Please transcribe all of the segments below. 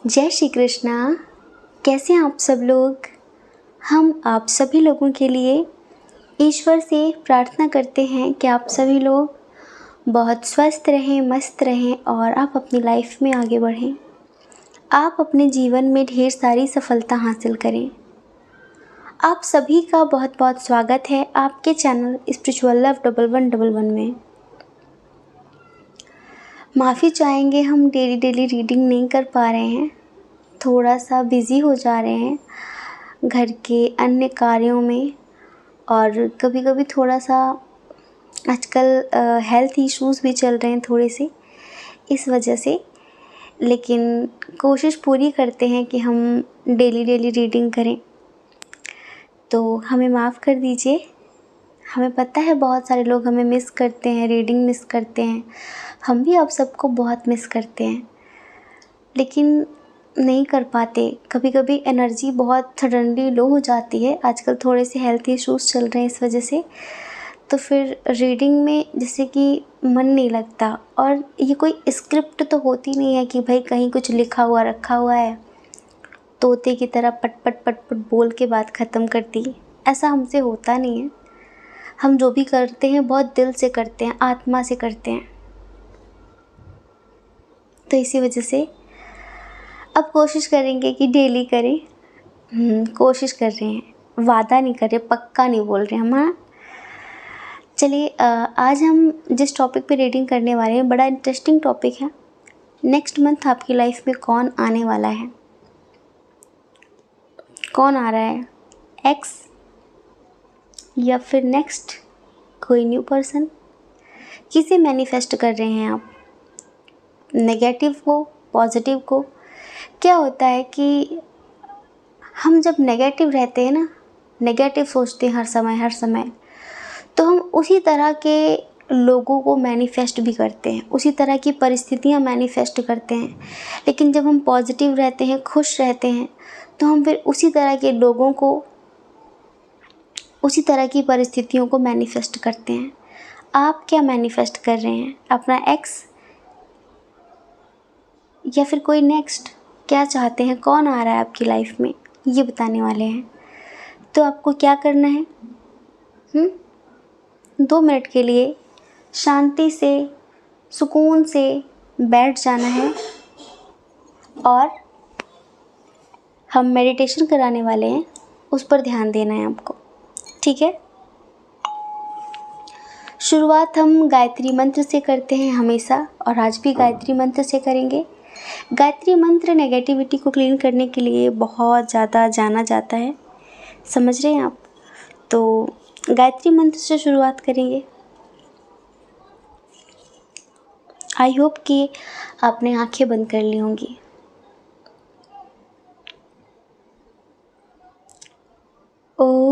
जय श्री कृष्णा। कैसे हैं आप सब लोग। हम आप सभी लोगों के लिए ईश्वर से प्रार्थना करते हैं कि आप सभी लोग बहुत स्वस्थ रहें, मस्त रहें और आप अपनी लाइफ में आगे बढ़ें। आप अपने जीवन में ढेर सारी सफलता हासिल करें। आप सभी का बहुत बहुत स्वागत है आपके चैनल स्पिरिचुअल लव 1111 में। माफ़ी चाहेंगे, हम डेली रीडिंग नहीं कर पा रहे हैं, थोड़ा सा बिज़ी हो जा रहे हैं घर के अन्य कार्यों में, और कभी कभी थोड़ा सा आजकल हेल्थ इश्यूज़ भी चल रहे हैं थोड़े से, इस वजह से। लेकिन कोशिश पूरी करते हैं कि हम डेली रीडिंग करें, तो हमें माफ़ कर दीजिए। हमें पता है बहुत सारे लोग हमें मिस करते हैं, रीडिंग मिस करते हैं, हम भी आप सबको बहुत मिस करते हैं, लेकिन नहीं कर पाते। कभी कभी एनर्जी बहुत सडनली लो हो जाती है, आजकल थोड़े से हेल्थ इश्यूज़ चल रहे हैं इस वजह से, तो फिर रीडिंग में जैसे कि मन नहीं लगता। और ये कोई स्क्रिप्ट तो होती नहीं है कि भाई कहीं कुछ लिखा हुआ रखा हुआ है, तोते की तरह पट पट बोल के बात ख़त्म कर दी। ऐसा हमसे होता नहीं है। हम जो भी करते हैं बहुत दिल से करते हैं, आत्मा से करते हैं। तो इसी वजह से अब कोशिश करेंगे कि डेली करें। कोशिश कर रहे हैं, वादा नहीं कर रहे, पक्का नहीं बोल रहे हम। हाँ, चलिए आज हम जिस टॉपिक पे रीडिंग करने वाले हैं बड़ा इंटरेस्टिंग टॉपिक है। नेक्स्ट मंथ आपकी लाइफ में कौन आने वाला है, कौन आ रहा है, एक्स या फिर नेक्स्ट कोई न्यू पर्सन। किसे मैनिफेस्ट कर रहे हैं आप, नेगेटिव को, पॉजिटिव को। क्या होता है कि हम जब नेगेटिव रहते हैं ना, नेगेटिव सोचते हैं हर समय, तो हम उसी तरह के लोगों को मैनिफेस्ट भी करते हैं, उसी तरह की परिस्थितियाँ मैनिफेस्ट करते हैं। लेकिन जब हम पॉजिटिव रहते हैं, खुश रहते हैं, तो हम फिर उसी तरह के लोगों को, उसी तरह की परिस्थितियों को मैनिफेस्ट करते हैं। आप क्या मैनिफेस्ट कर रहे हैं, अपना एक्स या फिर कोई नेक्स्ट? क्या चाहते हैं, कौन आ रहा है आपकी लाइफ में, ये बताने वाले हैं। तो आपको क्या करना है, 2 मिनट के लिए शांति से, सुकून से बैठ जाना है और हम मेडिटेशन कराने वाले हैं, उस पर ध्यान देना है आपको, ठीक है। शुरुआत हम गायत्री मंत्र से करते हैं हमेशा, और आज भी गायत्री मंत्र से करेंगे। गायत्री मंत्र नेगेटिविटी को क्लीन करने के लिए बहुत ज़्यादा जाना जाता है, समझ रहे हैं आप। तो गायत्री मंत्र से शुरुआत करेंगे। आई होप कि आपने आंखें बंद कर ली होंगी। ओम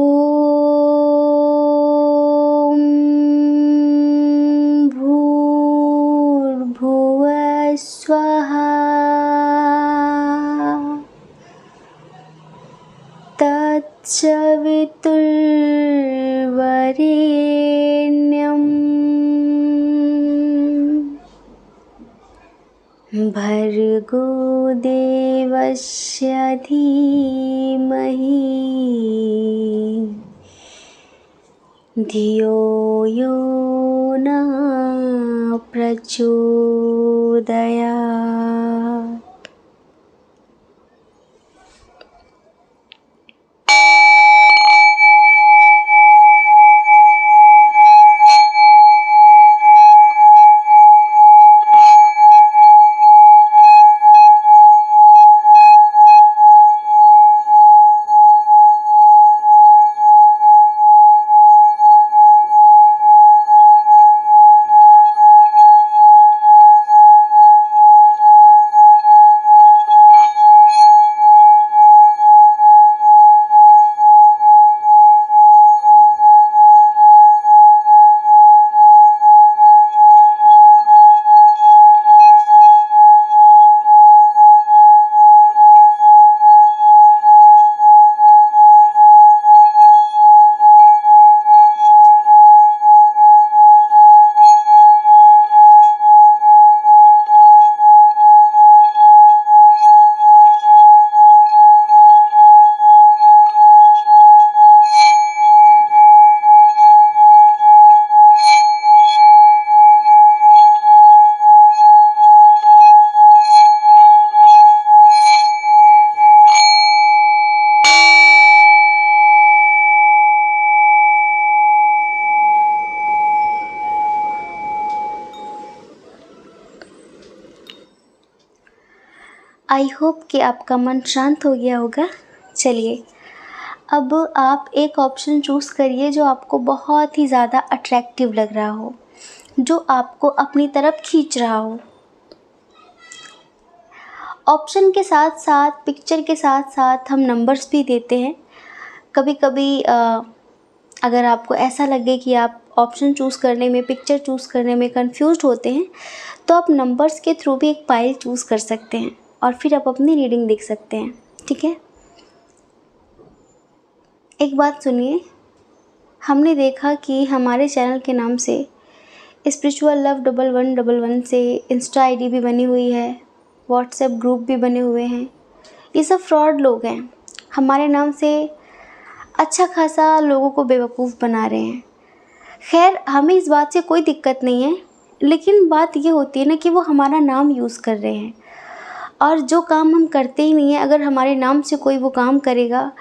भूर्भुवः स्वः तत्सवितुर्वरेण्यं भर्गो देवस्य धीमहि धियो यो न प्रचोदयात्। आई होप कि आपका मन शांत हो गया होगा। चलिए, अब आप एक ऑप्शन चूज़ करिए जो आपको बहुत ही ज़्यादा अट्रैक्टिव लग रहा हो, जो आपको अपनी तरफ खींच रहा हो। ऑप्शन के साथ साथ, पिक्चर के साथ साथ हम नंबर्स भी देते हैं। कभी कभी अगर आपको ऐसा लगे कि आप ऑप्शन चूज़ करने में, पिक्चर चूज़ करने में कंफ्यूज्ड होते हैं, तो आप नंबर्स के थ्रू भी एक पाइल चूज़ कर सकते हैं और फिर आप अपनी रीडिंग देख सकते हैं। ठीक है, एक बात सुनिए। हमने देखा कि हमारे चैनल के नाम से स्पिरिचुअल लव 1111 से इंस्टा आईडी भी बनी हुई है, व्हाट्सएप ग्रुप भी बने हुए हैं। ये सब फ्रॉड लोग हैं, हमारे नाम से अच्छा खासा लोगों को बेवकूफ़ बना रहे हैं। खैर, हमें इस बात से कोई दिक्कत नहीं है, लेकिन बात ये होती है ना कि वो हमारा नाम यूज़ कर रहे हैं, और जो काम हम करते ही नहीं है, अगर हमारे नाम से कोई वो काम करेगा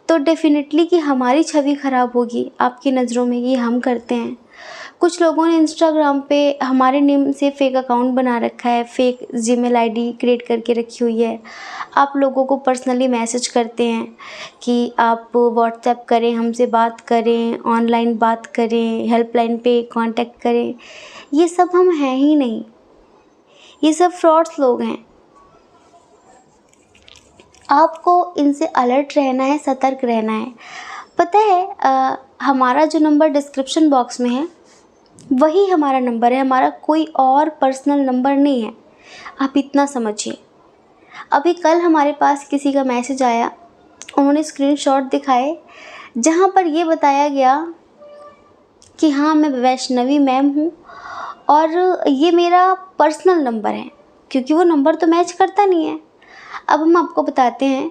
तो डेफिनेटली कि हमारी छवि ख़राब होगी आपकी नज़रों में, ये हम करते हैं। कुछ लोगों ने इंस्टाग्राम पे हमारे नेम से फ़ेक अकाउंट बना रखा है, फ़ेक जीमेल आईडी क्रिएट करके रखी हुई है। आप लोगों को पर्सनली मैसेज करते हैं कि आप व्हाट्सएप करें, हमसे बात करें, ऑनलाइन बात करें, हेल्पलाइन पे कांटेक्ट करें। ये सब हम हैं ही नहीं, ये सब फ्रॉड्स लोग हैं। आपको इनसे अलर्ट रहना है, सतर्क रहना है। पता है, हमारा जो नंबर डिस्क्रिप्शन बॉक्स में है वही हमारा नंबर है, हमारा कोई और पर्सनल नंबर नहीं है। आप इतना समझिए। अभी कल हमारे पास किसी का मैसेज आया, उन्होंने स्क्रीनशॉट दिखाए जहाँ पर ये बताया गया कि हाँ, मैं वैष्णवी मैम हूँ और ये मेरा पर्सनल नंबर है, क्योंकि वो नंबर तो मैच करता नहीं है। अब हम आपको बताते हैं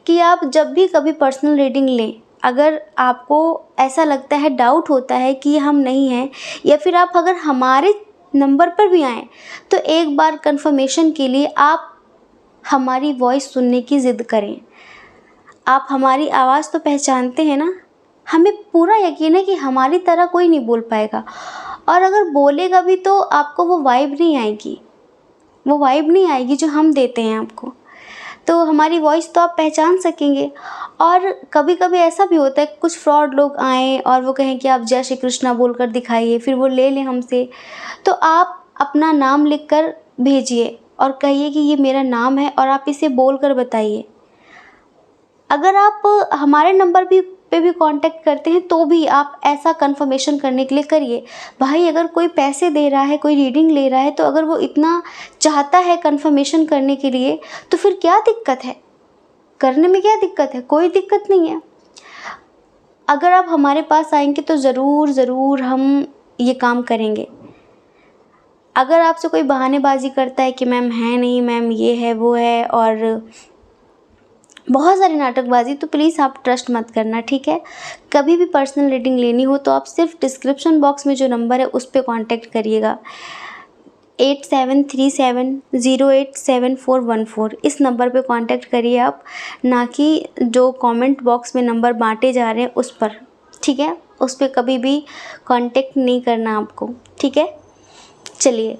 कि आप जब भी कभी पर्सनल रीडिंग लें, अगर आपको ऐसा लगता है, डाउट होता है कि हम नहीं हैं, या फिर आप अगर हमारे नंबर पर भी आएँ, तो एक बार कंफर्मेशन के लिए आप हमारी वॉइस सुनने की ज़िद करें। आप हमारी आवाज़ तो पहचानते हैं ना? हमें पूरा यकीन है कि हमारी तरह कोई नहीं बोल पाएगा, और अगर बोलेगा भी तो आपको वो वाइब नहीं आएगी, वो वाइब नहीं आएगी जो हम देते हैं आपको। तो हमारी वॉइस तो आप पहचान सकेंगे। और कभी कभी ऐसा भी होता है, कुछ फ्रॉड लोग आएँ और वो कहें कि आप जय श्री कृष्णा बोलकर दिखाइए, फिर वो ले लें हमसे। तो आप अपना नाम लिखकर भेजिए और कहिए कि ये मेरा नाम है और आप इसे बोलकर बताइए। अगर आप हमारे नंबर पे भी कांटेक्ट करते हैं तो भी आप ऐसा कंफर्मेशन करने के लिए करिए। भाई, अगर कोई पैसे दे रहा है, कोई रीडिंग ले रहा है, तो अगर वो इतना चाहता है कंफर्मेशन करने के लिए, तो फिर क्या दिक्कत है? करने में क्या दिक्कत है? कोई दिक्कत नहीं है। अगर आप हमारे पास आएंगे तो ज़रूर हम ये काम करेंगे। अगर आपसे कोई बहानेबाजी करता है कि मैम है नहीं, मैम ये है वो है, और बहुत सारी नाटकबाजी, तो प्लीज़ आप ट्रस्ट मत करना, ठीक है? कभी भी पर्सनल रीडिंग लेनी हो तो आप सिर्फ डिस्क्रिप्शन बॉक्स में जो नंबर है उस पर कॉन्टेक्ट करिएगा, 8737087414। इस नंबर पे कांटेक्ट करिए आप, ना कि जो कमेंट बॉक्स में नंबर बांटे जा रहे हैं उस पर, ठीक है? उस पर कभी भी कांटेक्ट नहीं करना आपको, ठीक है? चलिए,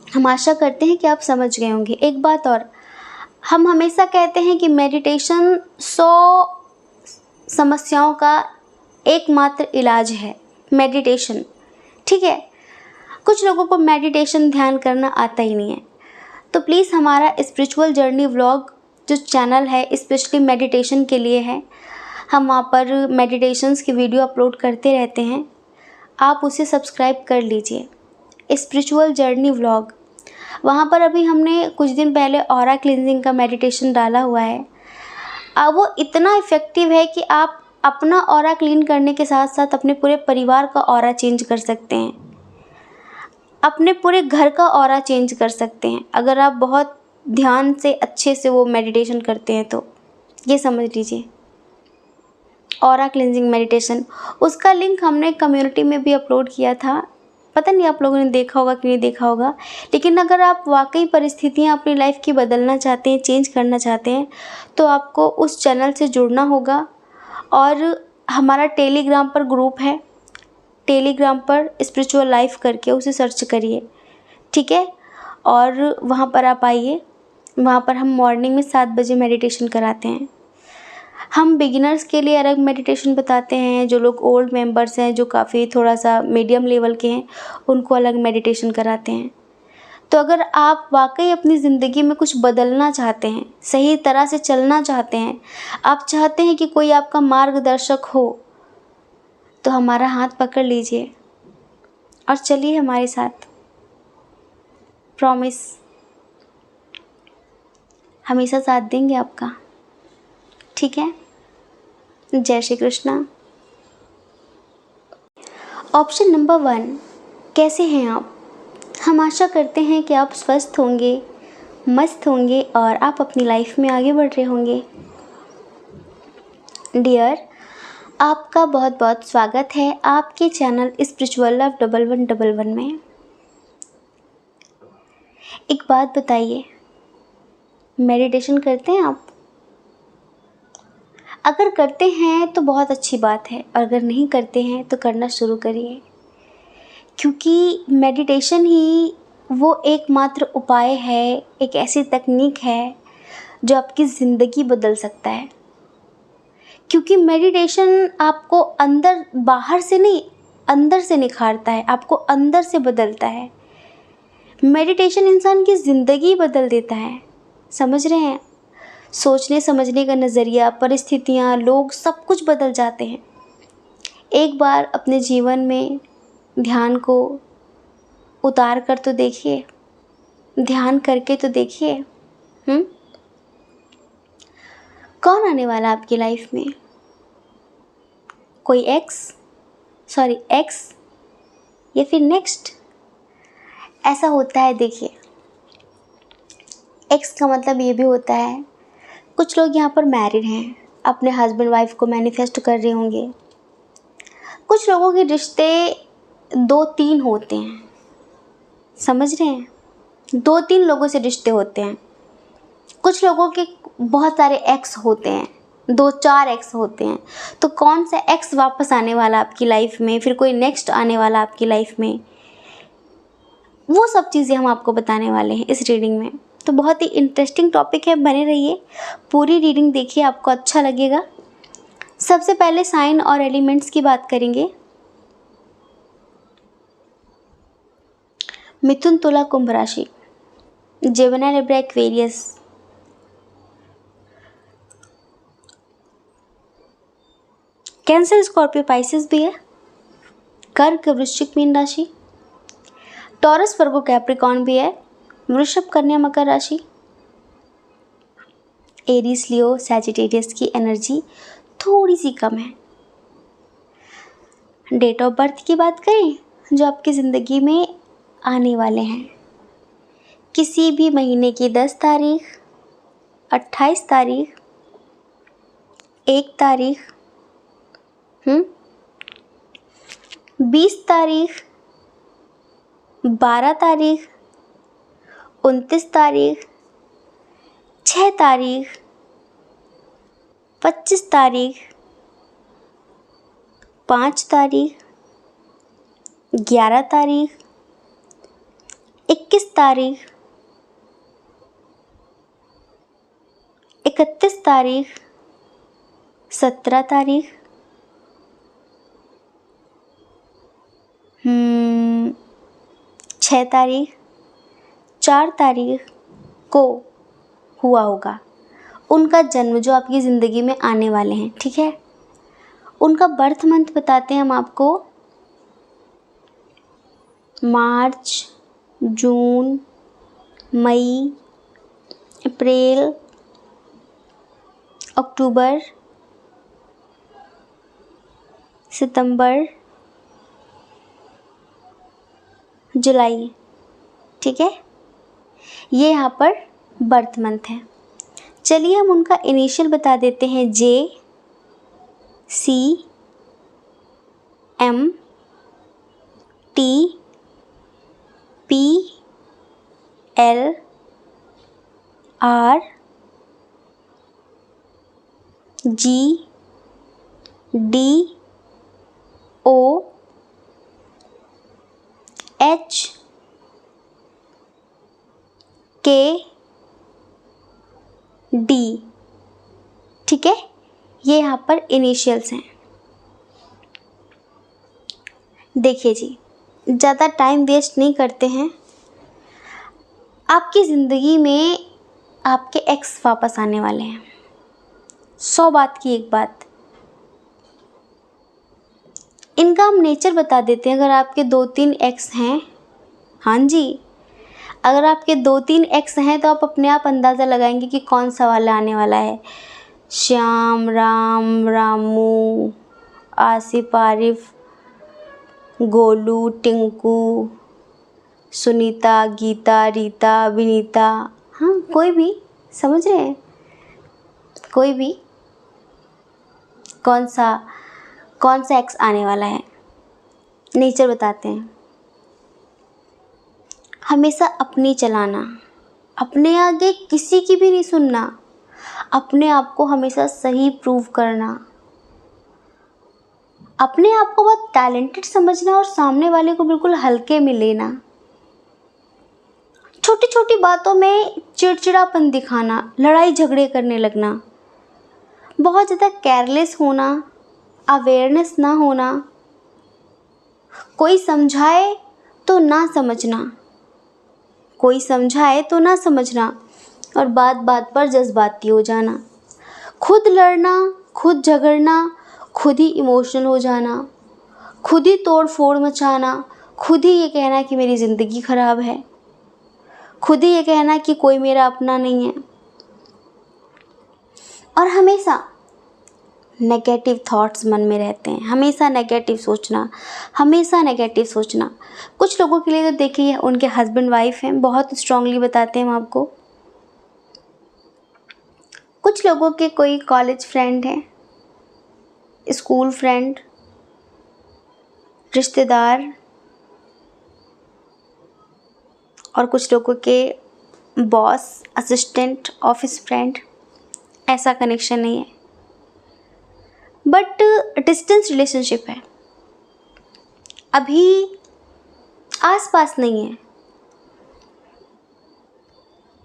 हम आशा करते हैं कि आप समझ गए होंगे। एक बात और, हम हमेशा कहते हैं कि मेडिटेशन 100 समस्याओं का एकमात्र इलाज है, मेडिटेशन, ठीक है? कुछ लोगों को मेडिटेशन, ध्यान करना आता ही नहीं है। तो प्लीज़ हमारा स्पिरिचुअल जर्नी व्लॉग जो चैनल है स्पेशली मेडिटेशन के लिए है, हम वहाँ पर मेडिटेशंस की वीडियो अपलोड करते रहते हैं, आप उसे सब्सक्राइब कर लीजिए, स्पिरिचुअल जर्नी व्लॉग। वहाँ पर अभी हमने कुछ दिन पहले ऑरा क्लींजिंग का मेडिटेशन डाला हुआ है। अब वो इतना इफ़ेक्टिव है कि आप अपना ऑरा क्लीन करने के साथ साथ अपने पूरे परिवार का ऑरा चेंज कर सकते हैं, अपने पूरे घर का ऑरा चेंज कर सकते हैं, अगर आप बहुत ध्यान से अच्छे से वो मेडिटेशन करते हैं तो। ये समझ लीजिए, ऑरा क्लींजिंग मेडिटेशन, उसका लिंक हमने कम्युनिटी में भी अपलोड किया था। पता नहीं आप लोगों ने देखा होगा कि नहीं देखा होगा, लेकिन अगर आप वाकई परिस्थितियाँ अपनी लाइफ की बदलना चाहते हैं, चेंज करना चाहते हैं, तो आपको उस चैनल से जुड़ना होगा। और हमारा टेलीग्राम पर ग्रुप है, टेलीग्राम पर स्पिरिचुअल लाइफ करके उसे सर्च करिए, ठीक है? और वहाँ पर आप आइए, वहाँ पर हम मॉर्निंग में 7 बजे मेडिटेशन कराते हैं। हम बिगिनर्स के लिए अलग मेडिटेशन बताते हैं, जो लोग ओल्ड मेंबर्स हैं, जो काफ़ी थोड़ा सा मीडियम लेवल के हैं, उनको अलग मेडिटेशन कराते हैं। तो अगर आप वाकई अपनी ज़िंदगी में कुछ बदलना चाहते हैं, सही तरह से चलना चाहते हैं, आप चाहते हैं कि कोई आपका मार्गदर्शक हो, तो हमारा हाथ पकड़ लीजिए और चलिए हमारे साथ। प्रॉमिस, हमेशा साथ देंगे आपका। ठीक है? जय श्री कृष्णा। ऑप्शन नंबर 1, कैसे हैं आप? हम आशा करते हैं कि आप स्वस्थ होंगे, मस्त होंगे और आप अपनी लाइफ में आगे बढ़ रहे होंगे। डियर, आपका बहुत बहुत स्वागत है आपके चैनल स्पिरिचुअल लव 1111 में। एक बात बताइए, मेडिटेशन करते हैं आप? अगर करते हैं तो बहुत अच्छी बात है, और अगर नहीं करते हैं तो करना शुरू करिए, क्योंकि मेडिटेशन ही वो एकमात्र उपाय है, एक ऐसी तकनीक है जो आपकी ज़िंदगी बदल सकता है। क्योंकि मेडिटेशन आपको अंदर, बाहर से नहीं, अंदर से निखारता है, आपको अंदर से बदलता है। मेडिटेशन इंसान की ज़िंदगी बदल देता है। समझ रहे हैं? सोचने समझने का नज़रिया, परिस्थितियाँ, लोग, सब कुछ बदल जाते हैं। एक बार अपने जीवन में ध्यान को उतार कर तो देखिए, ध्यान करके तो देखिए। कौन आने वाला आपकी लाइफ में? कोई एक्स या फिर नेक्स्ट? ऐसा होता है। देखिए, एक्स का मतलब ये भी होता है, कुछ लोग यहाँ पर मैरिड हैं, अपने हस्बैंड वाइफ को मैनिफेस्ट कर रहे होंगे। कुछ लोगों के रिश्ते 2-3 होते हैं, समझ रहे हैं? 2-3 लोगों से रिश्ते होते हैं। कुछ लोगों के बहुत सारे एक्स होते हैं, 2-4 एक्स होते हैं। तो कौन सा एक्स वापस आने वाला आपकी लाइफ में, फिर कोई नेक्स्ट आने वाला आपकी लाइफ में, वो सब चीज़ें हम आपको बताने वाले हैं इस रीडिंग में। तो बहुत ही इंटरेस्टिंग टॉपिक है, बने रहिए, पूरी रीडिंग देखिए, आपको अच्छा लगेगा। सबसे पहले साइन और एलिमेंट्स की बात करेंगे। मिथुन, तुला, कुंभ राशि, Gemini, Libra, Aquarius, cancer, Scorpio, Pisces भी है, कर्क, वृश्चिक, मीन राशि, टॉरस, वर्गो, कैप्रिकॉर्न भी है, वृषभ, कन्या, मकर राशि, एरीज, लियो, सैजिटेरियस की एनर्जी थोड़ी सी कम है। डेट ऑफ बर्थ की बात करें, जो आपकी ज़िंदगी में आने वाले हैं, किसी भी महीने की 10 तारीख, 28 तारीख, 1 तारीख, 20 तारीख, 12 तारीख, 29 तारीख, 6 तारीख, 25 तारीख, 5 तारीख, 11 तारीख, 21 तारीख, 31 तारीख, 17 तारीख, 6 तारीख, 4 तारीख को हुआ होगा उनका जन्म, जो आपकी ज़िंदगी में आने वाले हैं। ठीक है? उनका बर्थ मंथ बताते हैं हम आपको, मार्च, जून, मई, अप्रैल, अक्टूबर, सितंबर, जुलाई। ठीक है? ये यहाँ पर बर्थ मंथ है। चलिए हम उनका इनिशियल बता देते हैं। JCM, TPL, RGDOH, D. ठीक है, ये यहाँ पर इनिशियल्स हैं। देखिए जी, ज़्यादा टाइम वेस्ट नहीं करते हैं। आपकी ज़िंदगी में आपके एक्स वापस आने वाले हैं। 100 बात की एक बात। इनका हम नेचर बता देते हैं। अगर आपके 2-3 एक्स हैं, हाँ जी, अगर आपके 2-3 एक्स हैं तो आप अपने आप अंदाज़ा लगाएंगे कि कौन सा वाला आने वाला है। श्याम, राम, रामू, आसिफ, आरिफ, गोलू, टिंकू, सुनीता, गीता, रीता, विनीता, हाँ कोई भी, समझ रहे हैं, कोई भी कौन सा एक्स आने वाला है। नेचर बताते हैं। हमेशा अपनी चलाना, अपने आगे किसी की भी नहीं सुनना, अपने आप को हमेशा सही प्रूव करना, अपने आप को बहुत टैलेंटेड समझना और सामने वाले को बिल्कुल हल्के में लेना। छोटी छोटी बातों में चिड़चिड़ापन दिखाना, लड़ाई झगड़े करने लगना, बहुत ज़्यादा केयरलेस होना, अवेयरनेस ना होना, कोई समझाए तो ना समझना, कोई समझाए तो ना समझना और बात बात पर जज्बाती हो जाना, खुद लड़ना, खुद झगड़ना, खुद ही इमोशनल हो जाना, खुद ही तोड़ फोड़ मचाना, खुद ही ये कहना कि मेरी ज़िंदगी ख़राब है, खुद ही ये कहना कि कोई मेरा अपना नहीं है, और हमेशा नेगेटिव थॉट्स मन में रहते हैं। हमेशा नेगेटिव सोचना, हमेशा नेगेटिव सोचना। कुछ लोगों के लिए तो देखिए उनके हस्बैंड वाइफ हैं, बहुत स्ट्रांगली बताते हैं हम आपको। कुछ लोगों के कोई कॉलेज फ्रेंड हैं, स्कूल फ्रेंड, रिश्तेदार, और कुछ लोगों के बॉस, असिस्टेंट, ऑफिस फ्रेंड। ऐसा कनेक्शन नहीं है, बट डिस्टेंस रिलेशनशिप है, अभी आस पास नहीं है,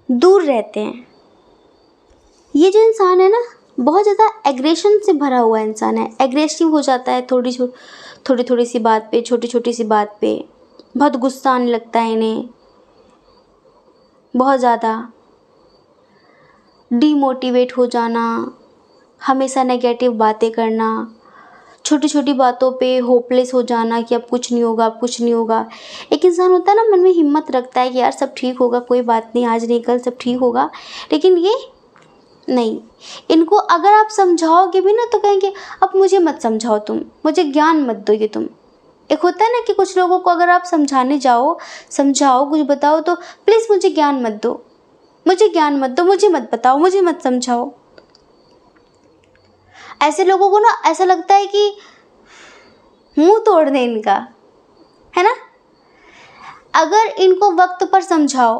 दूर रहते हैं। ये जो इंसान है ना, बहुत ज़्यादा एग्रेशन से भरा हुआ इंसान है, एग्रेसिव हो जाता है थोड़ी सी बात पे, छोटी छोटी सी बात पे, बहुत गुस्सा आने लगता है इन्हें, बहुत ज़्यादा डीमोटिवेट हो जाना, हमेशा नेगेटिव बातें करना, छोटी छोटी बातों पे होपलेस हो जाना कि अब कुछ नहीं होगा, अब कुछ नहीं होगा। एक इंसान होता है ना, मन में हिम्मत रखता है कि यार सब ठीक होगा, कोई बात नहीं, आज नहीं कल सब ठीक होगा, लेकिन ये नहीं। इनको अगर आप समझाओगे भी ना तो कहेंगे अब मुझे मत समझाओ, तुम मुझे ज्ञान मत दो। ये तुम, एक होता है ना कि कुछ लोगों को अगर आप समझाने जाओ, समझाओ, कुछ बताओ तो प्लीज़ मुझे ज्ञान मत दो, मुझे ज्ञान मत दो, मुझे मत बताओ, मुझे मत समझाओ। ऐसे लोगों को ना ऐसा लगता है कि मुंह तोड़ दें इनका, है ना। अगर इनको वक्त पर समझाओ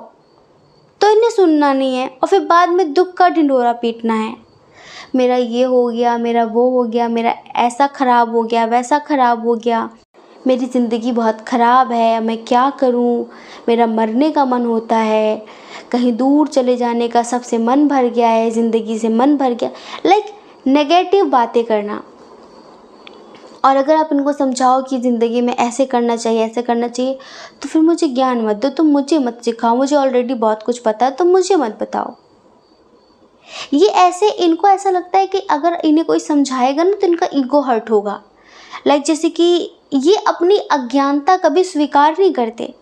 तो इन्हें सुनना नहीं है और फिर बाद में दुख का ढिंढोरा पीटना है। मेरा ये हो गया, मेरा वो हो गया, मेरा ऐसा ख़राब हो गया, वैसा ख़राब हो गया, मेरी ज़िंदगी बहुत ख़राब है, मैं क्या करूं, मेरा मरने का मन होता है, कहीं दूर चले जाने का सबसे मन भर गया है, ज़िंदगी से मन भर गया, लाइक नेगेटिव बातें करना। और अगर आप इनको समझाओ कि ज़िंदगी में ऐसे करना चाहिए, ऐसे करना चाहिए, तो फिर मुझे ज्ञान मत दो, तुम मुझे मत सिखाओ, मुझे ऑलरेडी बहुत कुछ पता है, तुम मुझे मत बताओ। ये ऐसे, इनको ऐसा लगता है कि अगर इन्हें कोई समझाएगा ना तो इनका ईगो हर्ट होगा। लाइक जैसे कि ये अपनी अज्ञानता कभी स्वीकार नहीं करते।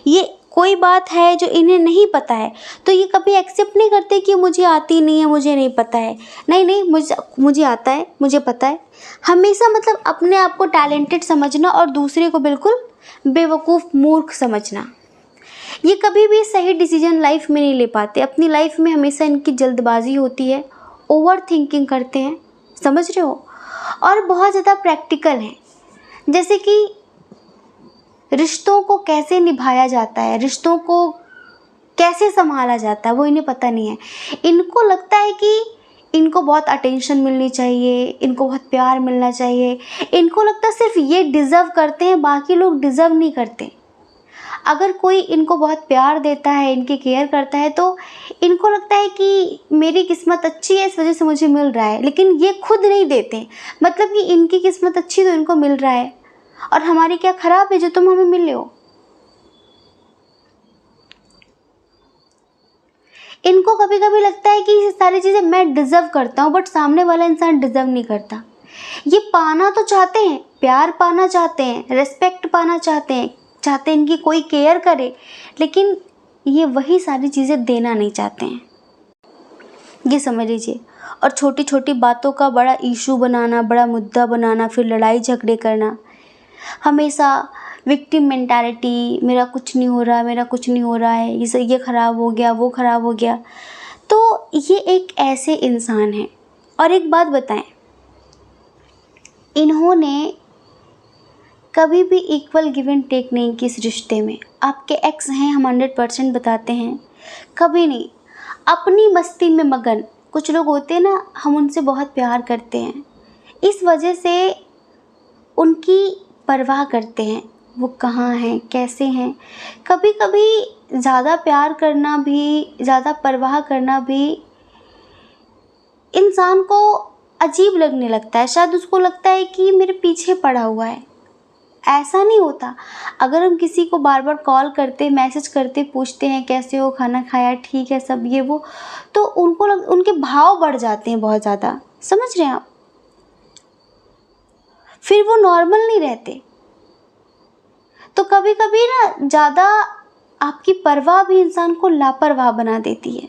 ये कोई बात है जो इन्हें नहीं पता है तो ये कभी एक्सेप्ट नहीं करते कि मुझे आती नहीं है, मुझे नहीं पता है। नहीं, मुझे आता है, मुझे पता है। हमेशा मतलब अपने आप को टैलेंटेड समझना और दूसरे को बिल्कुल बेवकूफ़, मूर्ख समझना। ये कभी भी सही डिसीजन लाइफ में नहीं ले पाते। अपनी लाइफ में हमेशा इनकी जल्दबाजी होती है, ओवर थिंकिंग करते हैं, समझ रहे हो। और बहुत ज़्यादा प्रैक्टिकल हैं, जैसे कि रिश्तों को कैसे निभाया जाता है, रिश्तों को कैसे संभाला जाता है, वो इन्हें पता नहीं है। इनको लगता है कि इनको बहुत अटेंशन मिलनी चाहिए, इनको बहुत प्यार मिलना चाहिए, इनको लगता है सिर्फ ये डिज़र्व करते हैं, बाकी लोग डिज़र्व नहीं करते। अगर कोई इनको बहुत प्यार देता है, इनकी केयर करता है, तो इनको लगता है कि मेरी किस्मत अच्छी है, इस वजह से मुझे मिल रहा है। लेकिन ये खुद नहीं देते, मतलब कि इनकी किस्मत अच्छी तो इनको मिल रहा है, और हमारी क्या ख़राब है जो तुम हमें मिले हो। इनको कभी कभी लगता है कि ये सारी चीज़ें मैं डिज़र्व करता हूँ, बट सामने वाला इंसान डिज़र्व नहीं करता। ये पाना तो चाहते हैं, प्यार पाना चाहते हैं, रिस्पेक्ट पाना चाहते हैं, इनकी कोई केयर करे, लेकिन ये वही सारी चीज़ें देना नहीं चाहते हैं, ये समझ लीजिए। और छोटी छोटी बातों का बड़ा इशू बनाना, बड़ा मुद्दा बनाना, फिर लड़ाई झगड़े करना, हमेशा विक्टिम मेंटालिटी, मेरा कुछ नहीं हो रहा, मेरा कुछ नहीं हो रहा है, ये ख़राब हो गया, वो ख़राब हो गया। तो ये एक ऐसे इंसान हैं। और एक बात बताएं, इन्होंने कभी भी इक्वल गिव एंड टेक नहीं की इस रिश्ते में। आपके एक्स हैं, हम 100% बताते हैं, कभी नहीं, अपनी मस्ती में मगन। कुछ लोग होते हैं ना, हम उनसे बहुत प्यार करते हैं, इस वजह से उनकी परवाह करते हैं, वो कहाँ हैं, कैसे हैं। कभी कभी ज़्यादा प्यार करना भी, ज़्यादा परवाह करना भी इंसान को अजीब लगने लगता है। शायद उसको लगता है कि मेरे पीछे पड़ा हुआ है। ऐसा नहीं होता। अगर हम किसी को बार बार कॉल करते, मैसेज करते, पूछते हैं कैसे हो, खाना खाया, ठीक है सब, ये वो, तो उनके भाव बढ़ जाते हैं बहुत ज़्यादा, समझ रहे हैं आप। फिर वो नॉर्मल नहीं रहते। तो कभी कभी ना ज़्यादा आपकी परवाह भी इंसान को लापरवाह बना देती है।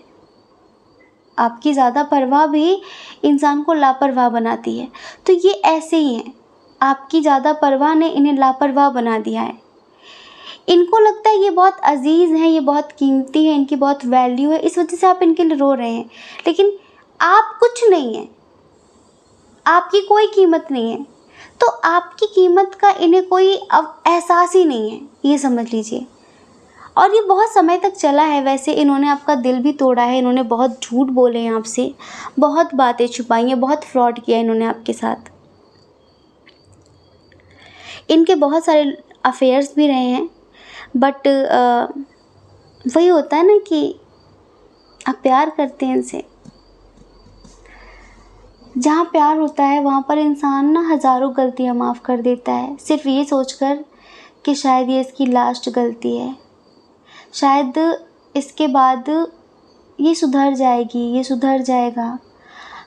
आपकी ज़्यादा परवाह भी इंसान को लापरवाह बनाती है। तो ये ऐसे ही हैं, आपकी ज़्यादा परवाह ने इन्हें लापरवाह बना दिया है। इनको लगता है ये बहुत अजीज़ हैं, ये बहुत कीमती हैं, इनकी बहुत वैल्यू है, इस वजह से आप इनके लिए रो रहे हैं। लेकिन आप कुछ नहीं हैं, आपकी कोई कीमत नहीं है। तो आपकी कीमत का इन्हें कोई अब एहसास ही नहीं है, ये समझ लीजिए। और ये बहुत समय तक चला है। वैसे इन्होंने आपका दिल भी तोड़ा है, इन्होंने बहुत झूठ बोले हैं आपसे, बहुत बातें छुपाई हैं, बहुत फ्रॉड किया इन्होंने आपके साथ। इनके बहुत सारे अफेयर्स भी रहे हैं, बट वही होता है ना कि आप प्यार करते हैं इनसे। जहाँ प्यार होता है वहाँ पर इंसान ना हज़ारों गलतियाँ माफ़ कर देता है, सिर्फ ये सोचकर कि शायद ये इसकी लास्ट गलती है, शायद इसके बाद ये सुधर जाएगी, ये सुधर जाएगा।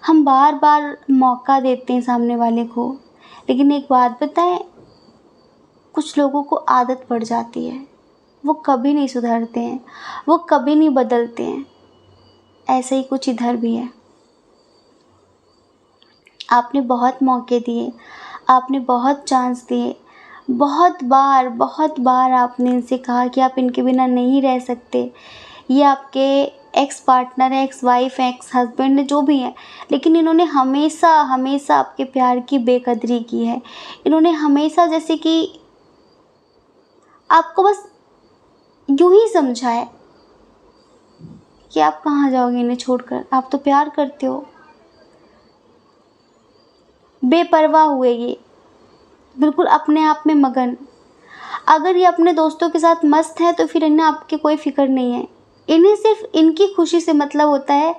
हम बार बार मौका देते हैं सामने वाले को, लेकिन एक बात बताएं, कुछ लोगों को आदत पड़ जाती है, वो कभी नहीं सुधरते हैं, वो कभी नहीं बदलते हैं। ऐसे ही कुछ इधर भी है। आपने बहुत मौके दिए, आपने बहुत चांस दिए, बहुत बार आपने इनसे कहा कि आप इनके बिना नहीं रह सकते। ये आपके एक्स पार्टनर है, एक्स वाइफ है, एक्स हस्बैंड है, जो भी है, लेकिन इन्होंने हमेशा आपके प्यार की बेकदरी की है। इन्होंने हमेशा जैसे कि आपको बस यूं ही समझा है कि आप कहाँ जाओगे इन्हें छोड़कर, आप तो प्यार करते हो। बेपरवाह हुए ये, बिल्कुल अपने आप में मगन। अगर ये अपने दोस्तों के साथ मस्त है तो फिर इन्हें आपकी कोई फिक्र नहीं है। इन्हें सिर्फ इनकी खुशी से मतलब होता है।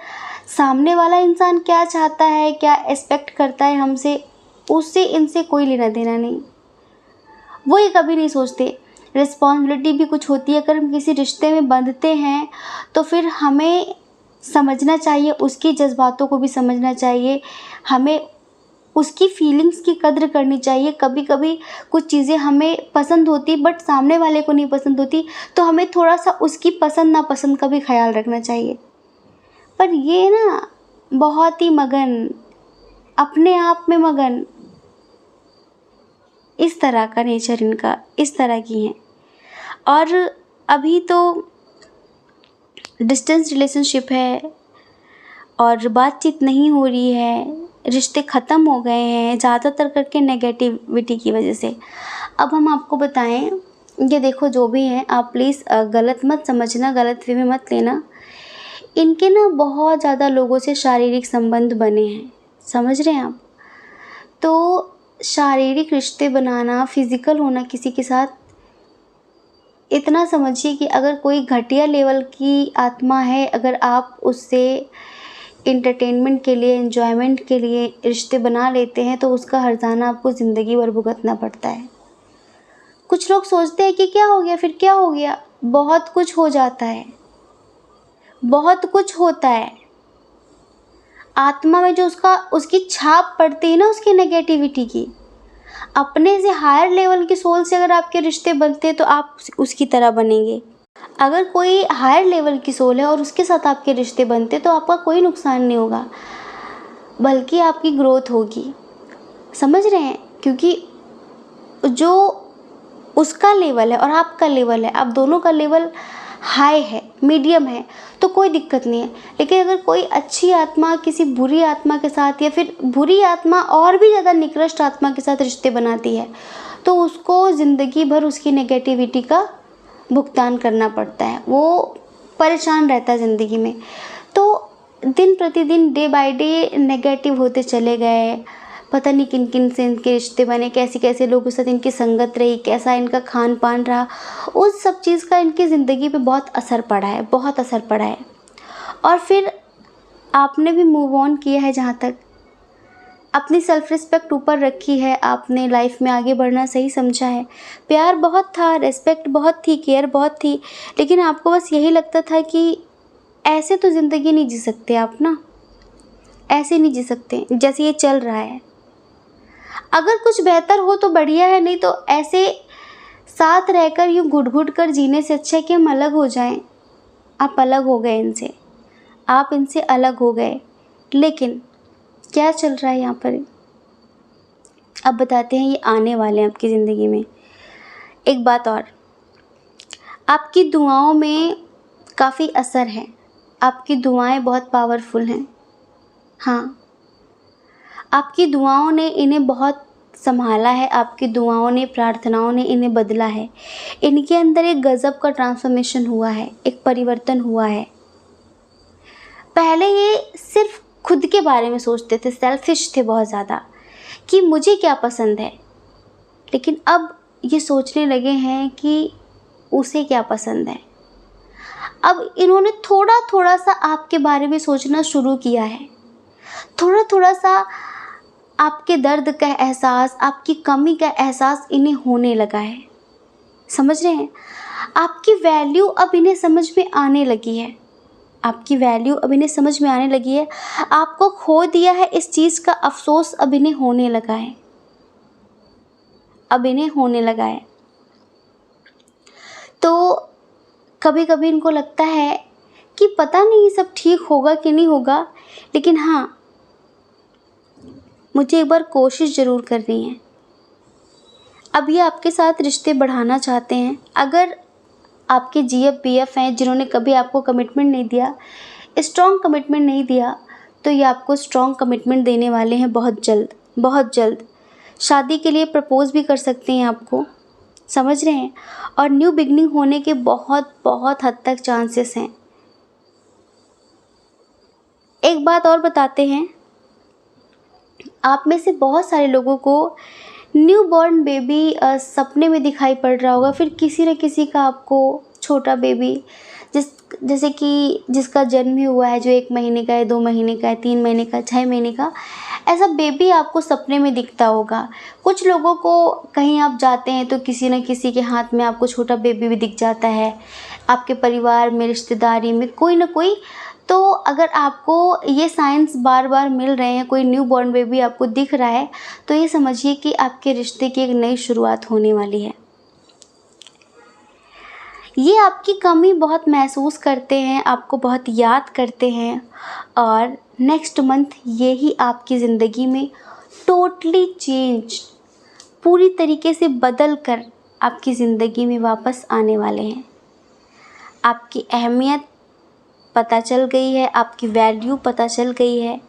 सामने वाला इंसान क्या चाहता है, क्या एक्सपेक्ट करता है हमसे, उससे इनसे कोई लेना देना नहीं। वो ये कभी नहीं सोचते। रिस्पॉन्सिबिलिटी भी कुछ होती है। अगर हम किसी रिश्ते में बंधते हैं तो फिर हमें समझना चाहिए, उसकी जज्बातों को भी समझना चाहिए, हमें उसकी फीलिंग्स की कद्र करनी चाहिए। कभी कभी कुछ चीज़ें हमें पसंद होती बट सामने वाले को नहीं पसंद होती, तो हमें थोड़ा सा उसकी पसंद नापसंद का भी ख्याल रखना चाहिए। पर ये ना बहुत ही मगन, अपने आप में मगन, इस तरह का नेचर इनका, इस तरह की हैं। और अभी तो डिस्टेंस रिलेशनशिप है और बातचीत नहीं हो रही है, रिश्ते ख़त्म हो गए हैं ज़्यादातर करके नेगेटिविटी की वजह से। अब हम आपको बताएं, ये देखो जो भी है, आप प्लीज़ गलत मत समझना, गलत वे में मत लेना। इनके ना बहुत ज़्यादा लोगों से शारीरिक संबंध बने हैं, समझ रहे हैं आप। तो शारीरिक रिश्ते बनाना, फिज़िकल होना किसी के साथ, इतना समझिए कि अगर कोई घटिया लेवल की आत्मा है, अगर आप उससे एंटरटेनमेंट के लिए, एन्जॉयमेंट के लिए रिश्ते बना लेते हैं, तो उसका हर्जाना आपको ज़िंदगी भर भुगतना पड़ता है। कुछ लोग सोचते हैं कि क्या हो गया, फिर क्या हो गया? बहुत कुछ हो जाता है, बहुत कुछ होता है। आत्मा में जो उसकी छाप पड़ती है ना, उसकी नेगेटिविटी की, अपने से हायर लेवल की सोल से अगर आपके रिश्ते बनते हैं तो आप उसकी तरह बनेंगे। अगर कोई हायर लेवल की सोल है और उसके साथ आपके रिश्ते बनते तो आपका कोई नुकसान नहीं होगा, बल्कि आपकी ग्रोथ होगी। समझ रहे हैं? क्योंकि जो उसका लेवल है और आपका लेवल है, आप दोनों का लेवल हाई है, मीडियम है, तो कोई दिक्कत नहीं है। लेकिन अगर कोई अच्छी आत्मा किसी बुरी आत्मा के साथ, या फिर बुरी आत्मा और भी ज़्यादा निकृष्ट आत्मा के साथ रिश्ते बनाती है, तो उसको ज़िंदगी भर उसकी नेगेटिविटी का भुगतान करना पड़ता है। वो परेशान रहता है ज़िंदगी में। तो दिन प्रतिदिन, डे बाय डे नेगेटिव होते चले गए। पता नहीं किन किन से इनके रिश्ते बने, कैसे कैसे लोगों के साथ इनकी संगत रही, कैसा इनका खान पान रहा, उस सब चीज़ का इनकी ज़िंदगी पे बहुत असर पड़ा है, बहुत असर पड़ा है। और फिर आपने भी मूव ऑन किया है, जहाँ तक अपनी सेल्फ रिस्पेक्ट ऊपर रखी है, आपने लाइफ में आगे बढ़ना सही समझा है। प्यार बहुत था, रिस्पेक्ट बहुत थी, केयर बहुत थी, लेकिन आपको बस यही लगता था कि ऐसे तो ज़िंदगी नहीं जी सकते आप ना, ऐसे नहीं जी सकते जैसे ये चल रहा है। अगर कुछ बेहतर हो तो बढ़िया है, नहीं तो ऐसे साथ रहकर यूँ घुट-घुट कर जीने से अच्छा है कि हम अलग हो जाएं। आप अलग हो गए इनसे, आप इनसे अलग हो गए, लेकिन क्या चल रहा है यहाँ पर? अब बताते हैं, ये आने वाले हैं आपकी ज़िंदगी में। एक बात और, आपकी दुआओं में काफ़ी असर है, आपकी दुआएं बहुत पावरफुल हैं। हाँ, आपकी दुआओं ने इन्हें बहुत संभाला है, आपकी दुआओं ने, प्रार्थनाओं ने इन्हें बदला है। इनके अंदर एक गज़ब का ट्रांसफॉर्मेशन हुआ है, एक परिवर्तन हुआ है। पहले ये सिर्फ खुद के बारे में सोचते थे, सेल्फिश थे बहुत ज़्यादा कि मुझे क्या पसंद है, लेकिन अब ये सोचने लगे हैं कि उसे क्या पसंद है। अब इन्होंने थोड़ा थोड़ा सा आपके बारे में सोचना शुरू किया है, थोड़ा थोड़ा सा आपके दर्द का एहसास, आपकी कमी का एहसास इन्हें होने लगा है। समझ रहे हैं? आपकी वैल्यू अब इन्हें समझ में आने लगी है, आपकी वैल्यू अब इन्हें समझ में आने लगी है। आपको खो दिया है इस चीज़ का अफसोस अब इन्हें होने लगा है, अब इन्हें होने लगा है। तो कभी कभी इनको लगता है कि पता नहीं सब ठीक होगा कि नहीं होगा, लेकिन हाँ, मुझे एक बार कोशिश ज़रूर करनी है। अब ये आपके साथ रिश्ते बढ़ाना चाहते हैं। अगर आपके जीएफ बीएफ हैं जिन्होंने कभी आपको कमिटमेंट नहीं दिया, स्ट्रॉन्ग कमिटमेंट नहीं दिया, तो ये आपको स्ट्रॉन्ग कमिटमेंट देने वाले हैं बहुत जल्द, बहुत जल्द। शादी के लिए प्रपोज़ भी कर सकते हैं आपको, समझ रहे हैं? और न्यू बिगनिंग होने के बहुत बहुत हद तक चांसेस हैं। एक बात और बताते हैं, आप में से बहुत सारे लोगों को न्यू बॉर्न बेबी सपने में दिखाई पड़ रहा होगा, फिर किसी न किसी का आपको छोटा बेबी, जैसे कि जिसका जन्म ही हुआ है, जो 1 महीने का है, 2 महीने का है, 3 महीने का, 6 महीने का, ऐसा बेबी आपको सपने में दिखता होगा। कुछ लोगों को कहीं आप जाते हैं तो किसी न किसी के हाथ में आपको छोटा बेबी भी दिख जाता है, आपके परिवार में, रिश्तेदारी में कोई ना कोई। तो अगर आपको ये साइंस बार बार मिल रहे हैं, कोई न्यू बॉर्न बेबी आपको दिख रहा है, तो ये समझिए कि आपके रिश्ते की एक नई शुरुआत होने वाली है। ये आपकी कमी बहुत महसूस करते हैं, आपको बहुत याद करते हैं, और नेक्स्ट मंथ ये ही आपकी ज़िंदगी में टोटली चेंज, पूरी तरीके से बदल कर आपकी ज़िंदगी में वापस आने वाले हैं। आपकी अहमियत पता चल गई है, आपकी वैल्यू पता चल गई है,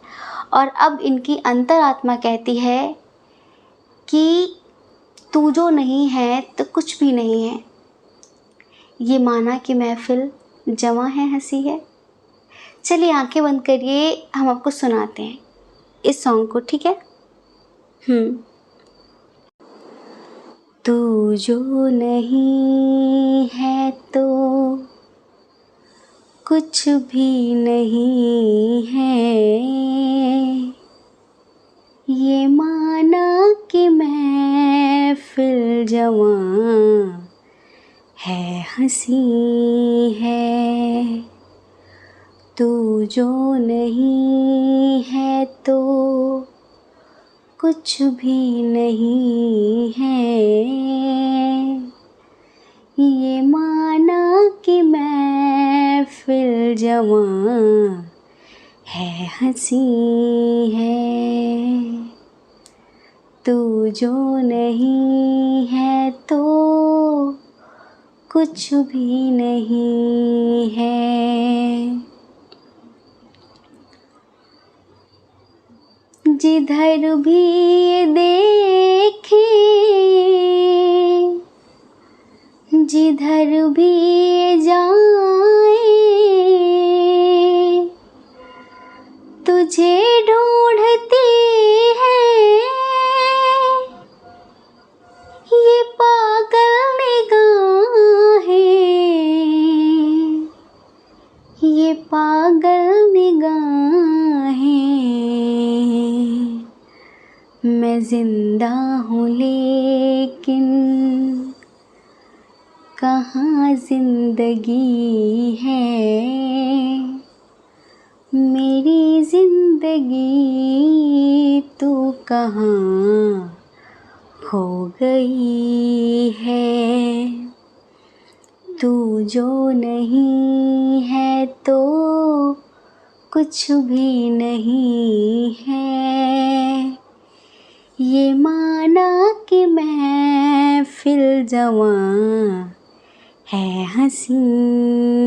और अब इनकी अंतरात्मा कहती है कि तू जो नहीं है तो कुछ भी नहीं है। ये माना कि महफिल जवां है, हंसी है। चलिए आंखें बंद करिए, हम आपको सुनाते हैं इस सॉन्ग को, ठीक है? तू जो नहीं है तो कुछ भी नहीं है, ये माना कि महफिल जवां है हंसी है। तू जो नहीं है तो कुछ भी नहीं है, ये माना कि महफिल जवां है हंसी है। तू जो नहीं है तो कुछ भी नहीं है। जिधर भी देखे, जिधर भी जाए, तुझे ढूंढती है ये पागल निगाहें, ये पागल निगाहें। मैं जिंदा हूँ लेकिन कहाँ जिंदगी है, मेरी जिंदगी तू कहाँ खो गई है। तू जो नहीं है तो कुछ भी नहीं है, ये माना कि महफिल जवां है हंसी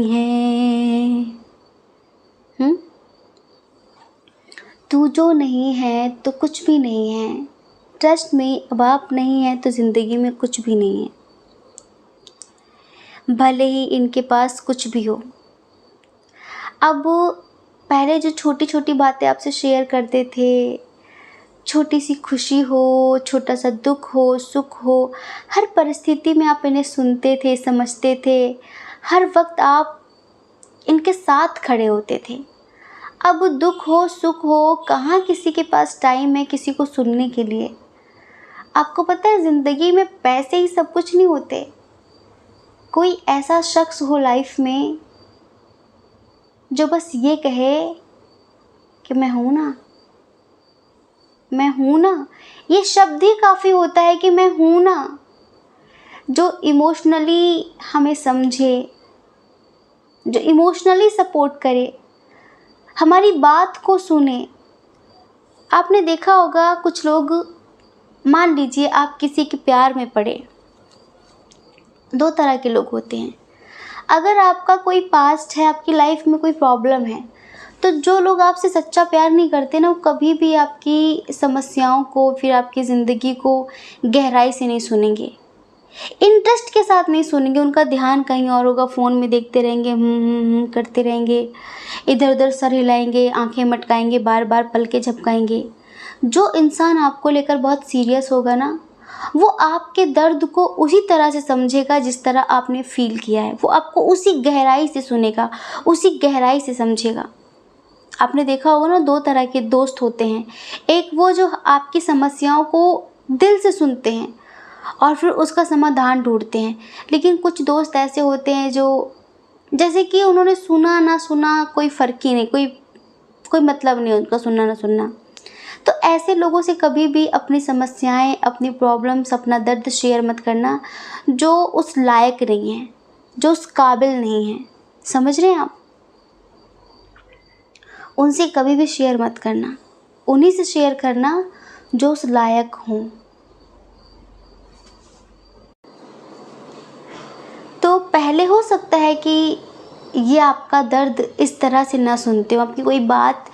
है। तू जो नहीं है तो कुछ भी नहीं है। ट्रस्ट में अब आप नहीं है तो ज़िंदगी में कुछ भी नहीं है, भले ही इनके पास कुछ भी हो। अब पहले जो छोटी छोटी बातें आपसे शेयर करते थे, छोटी सी खुशी हो, छोटा सा दुख हो, सुख हो, हर परिस्थिति में आप इन्हें सुनते थे, समझते थे, हर वक्त आप इनके साथ खड़े होते थे। अब दुख हो, सुख हो, कहाँ किसी के पास टाइम है किसी को सुनने के लिए। आपको पता है ज़िंदगी में पैसे ही सब कुछ नहीं होते। कोई ऐसा शख्स हो लाइफ में जो बस ये कहे कि मैं हूँ ना, मैं हूँ ना। ये शब्द ही काफ़ी होता है कि मैं हूँ ना। जो इमोशनली हमें समझे, जो इमोशनली सपोर्ट करे, हमारी बात को सुने। आपने देखा होगा कुछ लोग, मान लीजिए आप किसी के प्यार में पड़े, दो तरह के लोग होते हैं। अगर आपका कोई पास्ट है, आपकी लाइफ में कोई प्रॉब्लम है, तो जो लोग आपसे सच्चा प्यार नहीं करते ना, वो कभी भी आपकी समस्याओं को, फिर आपकी ज़िंदगी को गहराई से नहीं सुनेंगे, इंटरेस्ट के साथ नहीं सुनेंगे। उनका ध्यान कहीं और होगा, फ़ोन में देखते रहेंगे, करते रहेंगे, इधर उधर सर हिलाएंगे, आंखें मटकाएंगे, बार बार पलकें झपकाएंगे। जो इंसान आपको लेकर बहुत सीरियस होगा ना, वो आपके दर्द को उसी तरह से समझेगा जिस तरह आपने फील किया है। वो आपको उसी गहराई से सुनेगा, उसी गहराई से समझेगा। आपने देखा होगा ना, दो तरह के दोस्त होते हैं। एक वो जो आपकी समस्याओं को दिल से सुनते हैं और फिर उसका समाधान ढूंढते हैं। लेकिन कुछ दोस्त ऐसे होते हैं जो जैसे कि उन्होंने सुना ना सुना कोई फ़र्क ही नहीं, कोई मतलब नहीं उनका सुनना ना सुनना। तो ऐसे लोगों से कभी भी अपनी समस्याएं, अपनी प्रॉब्लम्स, अपना दर्द शेयर मत करना, जो उस लायक नहीं है, जो उस काबिल नहीं है। समझ रहे हैं आप? उनसे कभी भी शेयर मत करना, उन्हीं से शेयर करना जो उस लायक हों। तो पहले हो सकता है कि ये आपका दर्द इस तरह से ना सुनते हो, आपकी कोई बात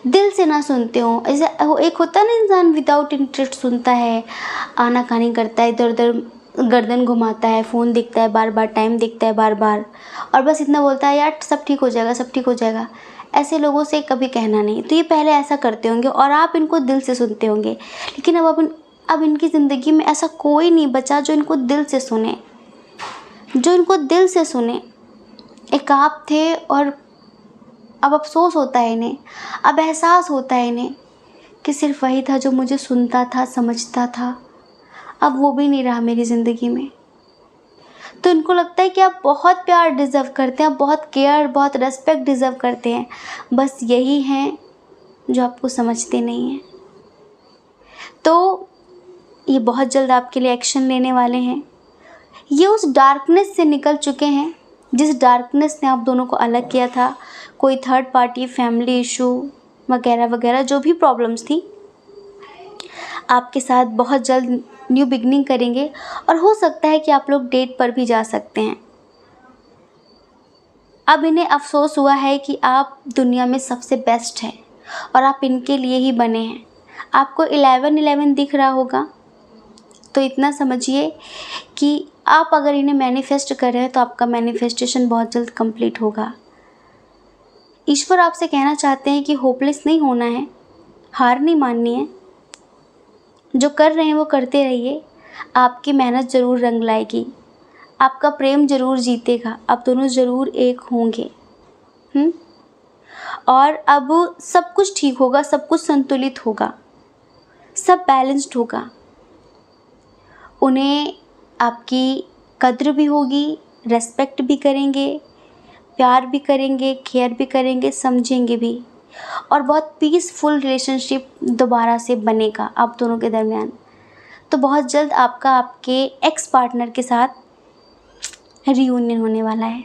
दिल से ना सुनते हो। ऐसे एक होता है ना, इंसान विदाउट इंटरेस्ट सुनता है, आनाकानी करता है, इधर उधर गर्दन घुमाता है, फ़ोन देखता है बार बार, टाइम देखता है बार बार, और बस इतना बोलता है यार सब ठीक हो जाएगा, सब ठीक हो जाएगा। ऐसे लोगों से कभी कहना नहीं। तो ये पहले ऐसा करते होंगे और आप इनको दिल से सुनते होंगे, लेकिन अब अब इनकी ज़िंदगी में ऐसा कोई नहीं बचा जो इनको दिल से सुने, जो इनको दिल से सुने। एक आप थे और अब अफसोस होता है इन्हें, अब एहसास होता है इन्हें कि सिर्फ वही था जो मुझे सुनता था, समझता था। अब वो भी नहीं रहा मेरी ज़िंदगी में। तो इनको लगता है कि आप बहुत प्यार डिज़र्व करते हैं, आप बहुत केयर, बहुत रेस्पेक्ट डिज़र्व करते हैं, बस यही हैं जो आपको समझते नहीं हैं। तो ये बहुत जल्द आपके लिए एक्शन लेने वाले हैं। ये उस डार्कनेस से निकल चुके हैं जिस डार्कनेस ने आप दोनों को अलग किया था। कोई थर्ड पार्टी, फैमिली इशू वगैरह वगैरह जो भी प्रॉब्लम्स थी, आपके साथ बहुत जल्द न्यू बिगनिंग करेंगे और हो सकता है कि आप लोग डेट पर भी जा सकते हैं। अब इन्हें अफसोस हुआ है कि आप दुनिया में सबसे बेस्ट हैं और आप इनके लिए ही बने हैं। आपको 11-11 दिख रहा होगा, तो इतना समझिए कि आप अगर इन्हें मैनिफेस्ट कर रहे हैं तो आपका मैनिफेस्टेशन बहुत जल्द कंप्लीट होगा। ईश्वर आपसे कहना चाहते हैं कि होपलेस नहीं होना है, हार नहीं माननी है। जो कर रहे हैं वो करते रहिए, आपकी मेहनत ज़रूर रंग लाएगी, आपका प्रेम ज़रूर जीतेगा, आप दोनों ज़रूर एक होंगे। और अब सब कुछ ठीक होगा, सब कुछ संतुलित होगा, सब बैलेंस्ड होगा। उन्हें आपकी कद्र भी होगी, रेस्पेक्ट भी करेंगे, प्यार भी करेंगे, केयर भी करेंगे, समझेंगे भी, और बहुत पीसफुल रिलेशनशिप दोबारा से बनेगा आप दोनों के दरमियान। तो बहुत जल्द आपका आपके एक्स पार्टनर के साथ रियूनियन होने वाला है।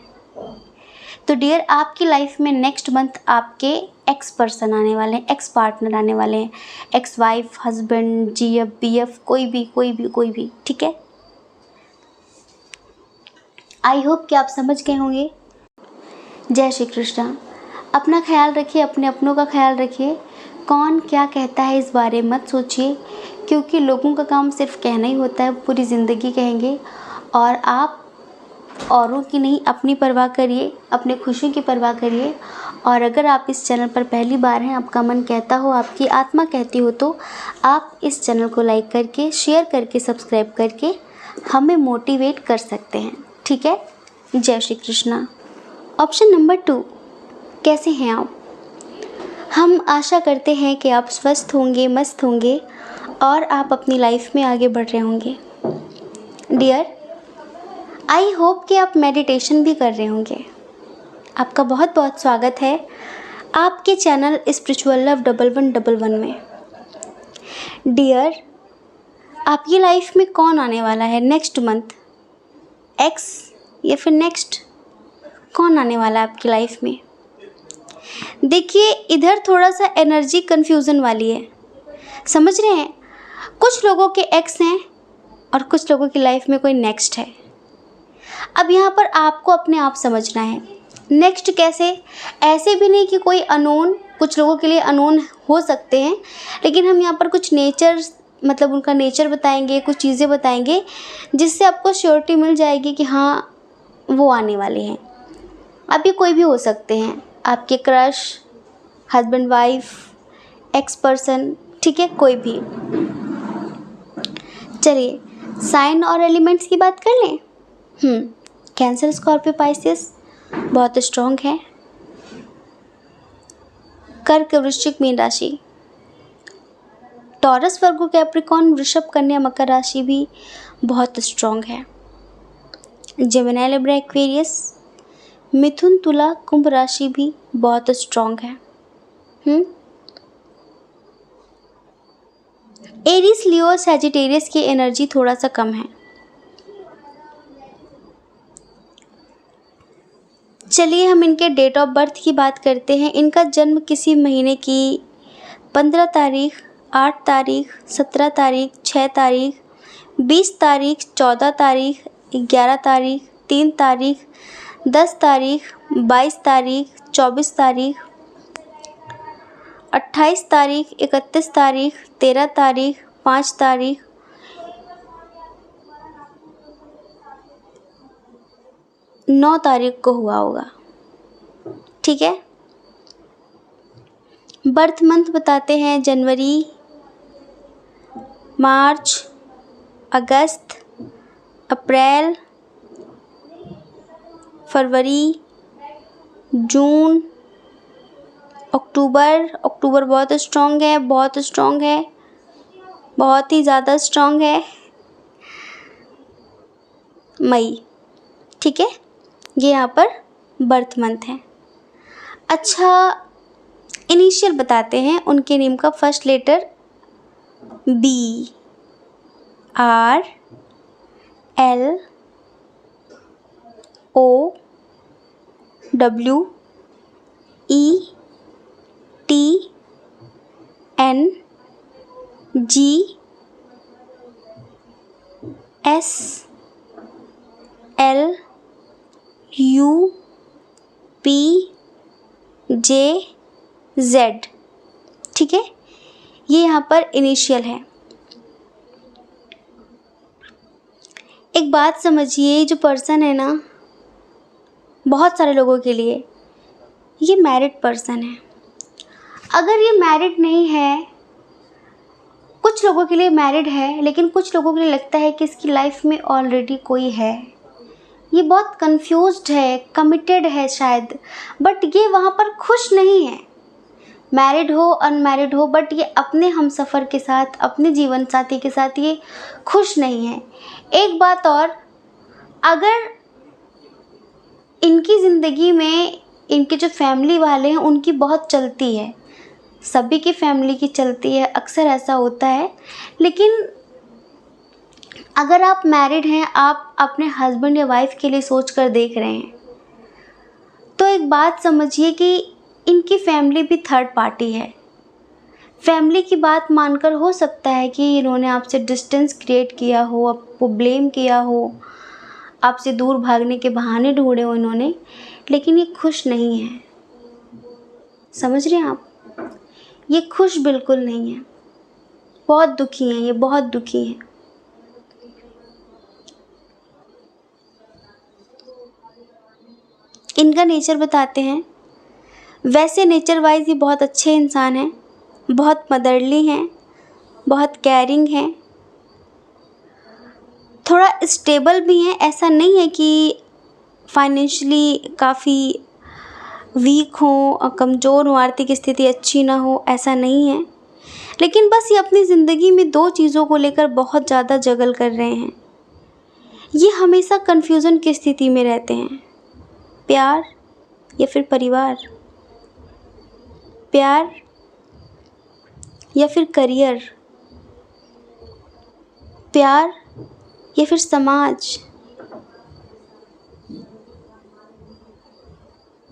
तो डियर, आपकी लाइफ में नेक्स्ट मंथ आपके एक्स पर्सन आने वाले हैं, एक्स पार्टनर आने वाले हैं, ex wife, husband, GF, BF, कोई भी, ठीक है। आई होप कि आप समझ गए होंगे। जय श्री कृष्णा। अपना ख्याल रखिए, अपने अपनों का ख्याल रखिए। कौन क्या कहता है इस बारे मत सोचिए, क्योंकि लोगों का काम सिर्फ कहना ही होता है, पूरी ज़िंदगी कहेंगे। और आप औरों की नहीं, अपनी परवाह करिए, अपने खुशियों की परवाह करिए। और अगर आप इस चैनल पर पहली बार हैं, आपका मन कहता हो, आपकी आत्मा कहती हो, तो आप इस चैनल को लाइक करके, शेयर करके, सब्सक्राइब करके हमें मोटिवेट कर सकते हैं, ठीक है। जय श्री कृष्णा। ऑप्शन नंबर 2, कैसे हैं आप? हम आशा करते हैं कि आप स्वस्थ होंगे, मस्त होंगे और आप अपनी लाइफ में आगे बढ़ रहे होंगे। डियर, आई होप कि आप मेडिटेशन भी कर रहे होंगे। आपका बहुत बहुत स्वागत है आपके चैनल स्पिरिचुअल लव 1111 में। डियर, आपकी लाइफ में कौन आने वाला है नेक्स्ट मंथ? एक्स या फिर नेक्स्ट कौन आने वाला है आपकी लाइफ में? देखिए, इधर थोड़ा सा एनर्जी कन्फ्यूज़न वाली है, समझ रहे हैं? कुछ लोगों के एक्स हैं और कुछ लोगों की लाइफ में कोई नेक्स्ट है। अब यहाँ पर आपको अपने आप समझना है, नेक्स्ट कैसे? ऐसे भी नहीं कि कोई अननोन, कुछ लोगों के लिए अननोन हो सकते हैं, लेकिन हम यहाँ पर कुछ नेचर, मतलब उनका नेचर बताएंगे, कुछ चीज़ें बताएंगे जिससे आपको श्योरिटी मिल जाएगी कि हाँ वो आने वाले हैं। अब ये कोई भी हो सकते हैं, आपके crush, husband wife, x person, ठीक है, कोई भी। चलिए साइन और एलिमेंट्स की बात कर लें। कैंसर, स्कॉर्पियो, पाइसेस बहुत स्ट्रॉन्ग है। कर्क, वृश्चिक, मीन राशि। टॉरस, वर्गो, कैप्रिकॉर्न, वृषभ, कन्या, मकर राशि भी बहुत स्ट्रॉन्ग है। जेमिनी, लिब्रा, एक्वेरियस, मिथुन, तुला, कुंभ राशि भी बहुत स्ट्रॉन्ग है। एरीज, लियो, सैजिटेरियस की एनर्जी थोड़ा सा कम है। चलिए हम इनके डेट ऑफ बर्थ की बात करते हैं। इनका जन्म किसी महीने की 15 तारीख, 8 तारीख, 17 तारीख, 6 तारीख, 20 तारीख, 14 तारीख, 11 तारीख, 3 तारीख, 10 तारीख, 22 तारीख, 24 तारीख, 28 तारीख, 31 तारीख, 13 तारीख, 5 तारीख, 9 तारीख को हुआ होगा, ठीक है। बर्थ मंथ बताते हैं जनवरी, मार्च, अगस्त, अप्रैल, फरवरी, जून, अक्टूबर। अक्टूबर बहुत स्ट्रॉन्ग है, बहुत स्ट्रॉन्ग है, बहुत ही ज़्यादा स्ट्रॉन्ग है। मई, ठीक है, ये यहाँ पर बर्थ मंथ है। अच्छा, इनिशियल बताते हैं उनके नेम का। First letter B, R, L, O, W, E, T, N, G, S, L, U, P, J, Z, ठीक है, ये यहाँ पर इनिशियल है। एक बात समझिए, जो पर्सन है ना, बहुत सारे लोगों के लिए ये मैरिड पर्सन है। अगर ये मैरिड नहीं है, कुछ लोगों के लिए मैरिड है, लेकिन कुछ लोगों के लिए लगता है कि इसकी लाइफ में ऑलरेडी कोई है, ये बहुत कंफ्यूज्ड है, कमिटेड है शायद, बट ये वहाँ पर खुश नहीं है। मैरिड हो, अनमैरिड हो, बट ये अपने हमसफ़र के साथ, अपने जीवन साथी के साथ ये खुश नहीं है। एक बात और, अगर इनकी ज़िंदगी में इनके जो फैमिली वाले हैं उनकी बहुत चलती है, सभी की फैमिली की चलती है, अक्सर ऐसा होता है, लेकिन अगर आप मैरिड हैं, आप अपने हस्बैंड या वाइफ के लिए सोच कर देख रहे हैं, तो एक बात समझिए कि इनकी फैमिली भी थर्ड पार्टी है। फैमिली की बात मानकर हो सकता है कि इन्होंने आपसे डिस्टेंस क्रिएट किया हो, आपको ब्लेम किया हो, आपसे दूर भागने के बहाने ढूंढे हो इन्होंने, लेकिन ये खुश नहीं है। समझ रहे हैं आप? ये खुश बिल्कुल नहीं है, बहुत दुखी हैं, ये बहुत दुखी हैं। इनका नेचर बताते हैं। वैसे नेचर वाइज ये बहुत अच्छे इंसान हैं, बहुत मदरली हैं, बहुत केयरिंग हैं, थोड़ा स्टेबल भी हैं। ऐसा नहीं है कि फाइनेंशियली काफ़ी वीक हो, कमज़ोर हो, आर्थिक स्थिति अच्छी ना हो, ऐसा नहीं है, लेकिन बस ये अपनी ज़िंदगी में दो चीज़ों को लेकर बहुत ज़्यादा जगल कर रहे हैं। ये हमेशा कन्फ्यूज़न की स्थिति में रहते हैं, प्यार या फिर परिवार, प्यार या फिर करियर, प्यार या फिर समाज,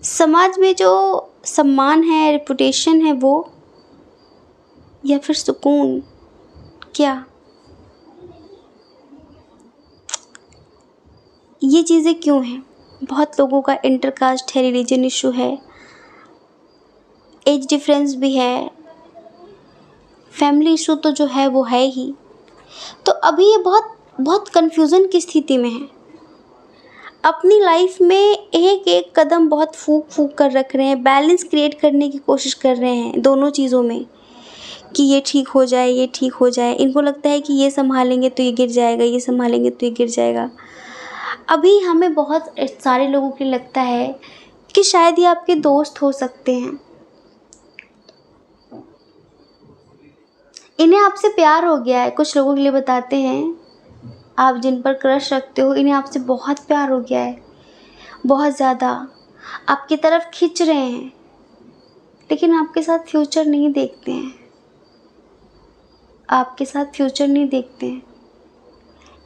समाज में जो सम्मान है, रेपुटेशन है वो, या फिर सुकून। क्या ये चीज़ें क्यों हैं? बहुत लोगों का इंटरकास्ट है, रिलीजन इशू है, एज डिफरेंस भी है, फैमिली इशू तो जो है वो है ही। तो अभी ये बहुत बहुत कन्फ्यूज़न की स्थिति में है। अपनी लाइफ में एक एक कदम बहुत फूक फूक कर रख रहे हैं, बैलेंस क्रिएट करने की कोशिश कर रहे हैं दोनों चीज़ों में, कि ये ठीक हो जाए, ये ठीक हो जाए। इनको लगता है कि ये संभालेंगे तो ये गिर जाएगा, ये संभालेंगे तो ये गिर जाएगा। अभी हमें बहुत सारे लोगों के लिए लगता है कि शायद ये आपके दोस्त हो सकते हैं, इन्हें आपसे प्यार हो गया है। कुछ लोगों के लिए बताते हैं, आप जिन पर क्रश रखते हो, इन्हें आपसे बहुत प्यार हो गया है, बहुत ज़्यादा आपकी तरफ खिंच रहे हैं, लेकिन आपके साथ फ्यूचर नहीं देखते हैं, आपके साथ फ्यूचर नहीं देखते हैं।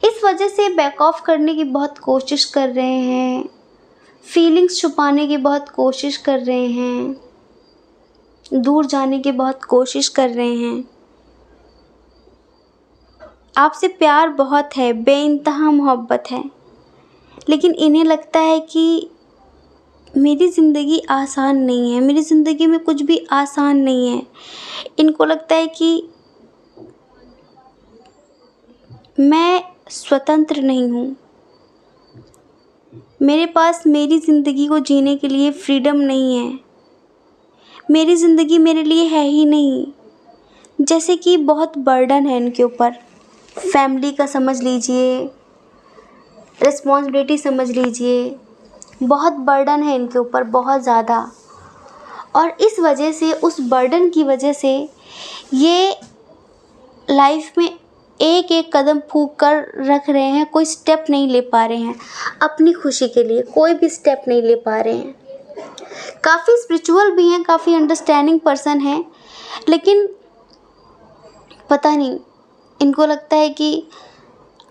इस वजह से बैक ऑफ करने की बहुत कोशिश कर रहे हैं, फीलिंग्स छुपाने की बहुत कोशिश कर रहे हैं, दूर जाने की बहुत कोशिश कर रहे हैं। आपसे प्यार बहुत है, बेइंतहा मोहब्बत है, लेकिन इन्हें लगता है कि मेरी ज़िंदगी आसान नहीं है, मेरी ज़िंदगी में कुछ भी आसान नहीं है। इनको लगता है कि मैं स्वतंत्र नहीं हूँ, मेरे पास मेरी ज़िंदगी को जीने के लिए फ्रीडम नहीं है, मेरी ज़िंदगी मेरे लिए है ही नहीं, जैसे कि बहुत बर्डन है इनके ऊपर। फैमिली का समझ लीजिए, रिस्पॉन्सिबिलिटी समझ लीजिए, बहुत बर्डन है इनके ऊपर, बहुत ज़्यादा। और इस वजह से, उस बर्डन की वजह से ये लाइफ में एक एक कदम फूंक कर रख रहे हैं, कोई स्टेप नहीं ले पा रहे हैं अपनी खुशी के लिए, कोई भी स्टेप नहीं ले पा रहे हैं। काफ़ी स्पिरिचुअल भी हैं, काफ़ी अंडरस्टैंडिंग पर्सन हैं, लेकिन पता नहीं, इनको लगता है कि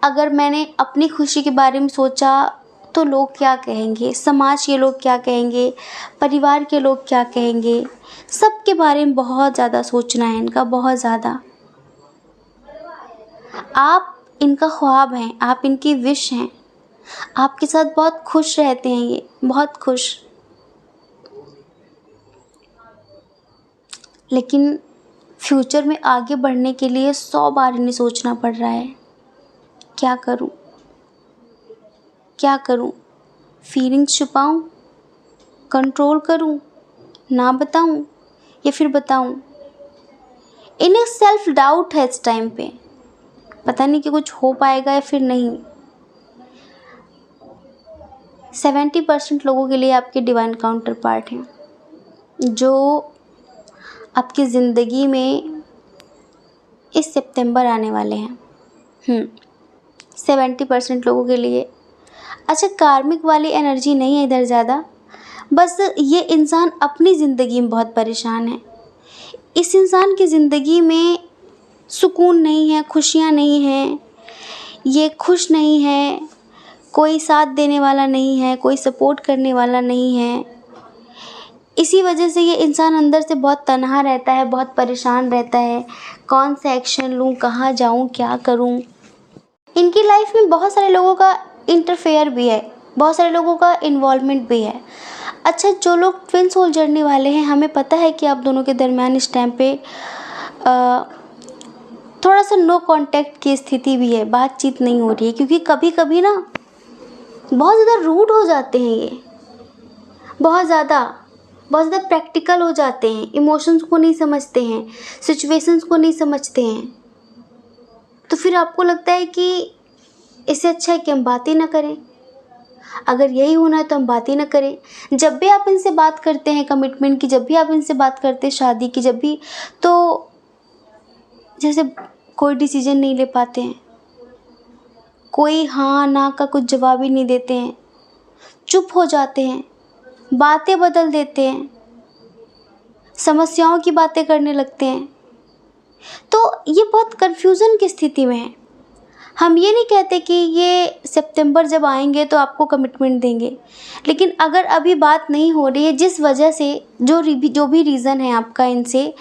अगर मैंने अपनी खुशी के बारे में सोचा तो लोग क्या कहेंगे, समाज के लोग क्या कहेंगे, परिवार के लोग क्या कहेंगे, सबके बारे में बहुत ज़्यादा सोचना है इनका, बहुत ज़्यादा। आप इनका ख्वाब हैं, आप इनकी विश हैं, आपके साथ बहुत खुश रहते हैं ये, बहुत खुश। लेकिन फ्यूचर में आगे बढ़ने के लिए 100 बार इन्हें सोचना पड़ रहा है, क्या करूं, क्या करूं, फीलिंग्स छुपाऊं, कंट्रोल करूं, ना बताऊं या फिर बताऊं। इन्हें सेल्फ डाउट है इस टाइम पे, पता नहीं कि कुछ हो पाएगा या फिर नहीं। 70% लोगों के लिए आपके डिवाइन काउंटर पार्ट हैं, जो आपकी ज़िंदगी में इस सितंबर आने वाले हैं। 70% लोगों के लिए। अच्छा, कार्मिक वाली एनर्जी नहीं है इधर ज़्यादा, बस ये इंसान अपनी ज़िंदगी में बहुत परेशान है। इस इंसान की ज़िंदगी में सुकून नहीं है, खुशियाँ नहीं हैं, ये खुश नहीं है, कोई साथ देने वाला नहीं है, कोई सपोर्ट करने वाला नहीं है। इसी वजह से ये इंसान अंदर से बहुत तन्हा रहता है, बहुत परेशान रहता है, कौन सा एक्शन लूँ, कहाँ जाऊँ, क्या करूँ। इनकी लाइफ में बहुत सारे लोगों का इंटरफेयर भी है, बहुत सारे लोगों का इन्वॉल्वमेंट भी है। अच्छा, जो लोग ट्विन सोल जर्नी वाले हैं, हमें पता है कि आप दोनों के दरमियान इस टाइम पे थोड़ा सा नो कांटेक्ट की स्थिति भी है, बातचीत नहीं हो रही है, क्योंकि कभी कभी ना बहुत ज़्यादा रूड हो जाते हैं ये, बहुत ज़्यादा प्रैक्टिकल हो जाते हैं, इमोशंस को नहीं समझते हैं, सिचुएशंस को नहीं समझते हैं। तो फिर आपको लगता है कि इससे अच्छा है कि हम बात ही ना करें, अगर यही होना है तो हम बात ही ना करें। जब भी आप इनसे बात करते हैं कमिटमेंट की, जब भी आप इनसे बात करते हैं शादी की, जब भी, तो जैसे कोई डिसीजन नहीं ले पाते हैं, कोई हाँ ना का कुछ जवाब ही नहीं देते हैं, चुप हो जाते हैं, बातें बदल देते हैं, समस्याओं की बातें करने लगते हैं। तो ये बहुत कन्फ्यूज़न की स्थिति में है। हम ये नहीं कहते कि ये सितंबर जब आएंगे तो आपको कमिटमेंट देंगे, लेकिन अगर अभी बात नहीं हो रही है, जिस वजह से जो भी रीज़न है आपका इनसे,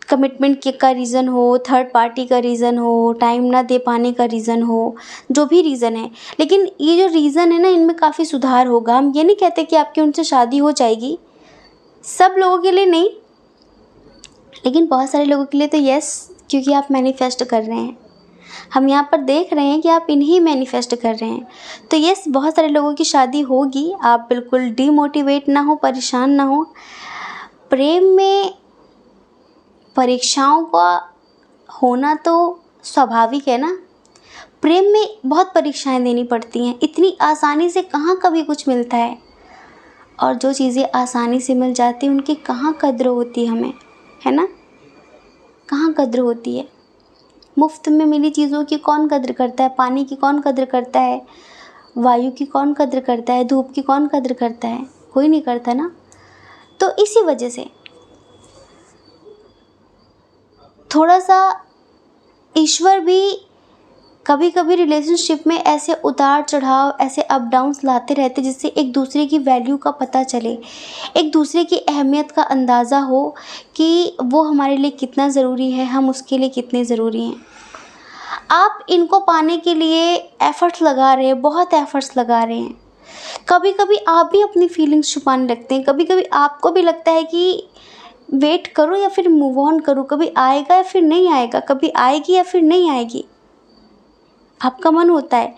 कमिटमेंट का रीज़न हो, थर्ड पार्टी का रीज़न हो, टाइम ना दे पाने का रीज़न हो, जो भी रीज़न है, लेकिन ये जो रीज़न है ना, इनमें काफ़ी सुधार होगा। हम ये नहीं कहते कि आपकी उनसे शादी हो जाएगी, सब लोगों के लिए नहीं, लेकिन बहुत सारे लोगों के लिए तो यस, क्योंकि आप मैनिफेस्ट कर रहे हैं। हम यहाँ पर देख रहे हैं कि आप इन्हीं मैनिफेस्ट कर रहे हैं, तो यस, बहुत सारे लोगों की शादी होगी। आप बिल्कुल डीमोटिवेट ना हो, परेशान ना हो। प्रेम में परीक्षाओं का होना तो स्वाभाविक है ना, प्रेम में बहुत परीक्षाएं देनी पड़ती हैं, इतनी आसानी से कहाँ कभी कुछ मिलता है। और जो चीज़ें आसानी से मिल जाती हैं उनकी कहाँ कद्र होती है हमें, है ना, कहाँ कद्र होती है। मुफ्त में मिली चीज़ों की कौन कद्र करता है, पानी की कौन कद्र करता है, वायु की कौन कद्र करता है, धूप की कौन कद्र करता है, कोई नहीं करता ना। तो इसी वजह से थोड़ा सा ईश्वर भी कभी कभी रिलेशनशिप में ऐसे उतार चढ़ाव, ऐसे अप डाउन्स लाते रहते, जिससे एक दूसरे की वैल्यू का पता चले, एक दूसरे की अहमियत का अंदाज़ा हो कि वो हमारे लिए कितना ज़रूरी है, हम उसके लिए कितने ज़रूरी हैं। आप इनको पाने के लिए एफ़र्ट्स लगा रहे हैं, बहुत एफ़र्ट्स लगा रहे हैं। कभी कभी आप भी अपनी फीलिंग्स छुपाने लगते हैं, कभी कभी आपको भी लगता है कि वेट करो या फिर मूव ऑन करो, कभी आएगा या फिर नहीं आएगा, कभी आएगी या फिर नहीं आएगी। आपका मन होता है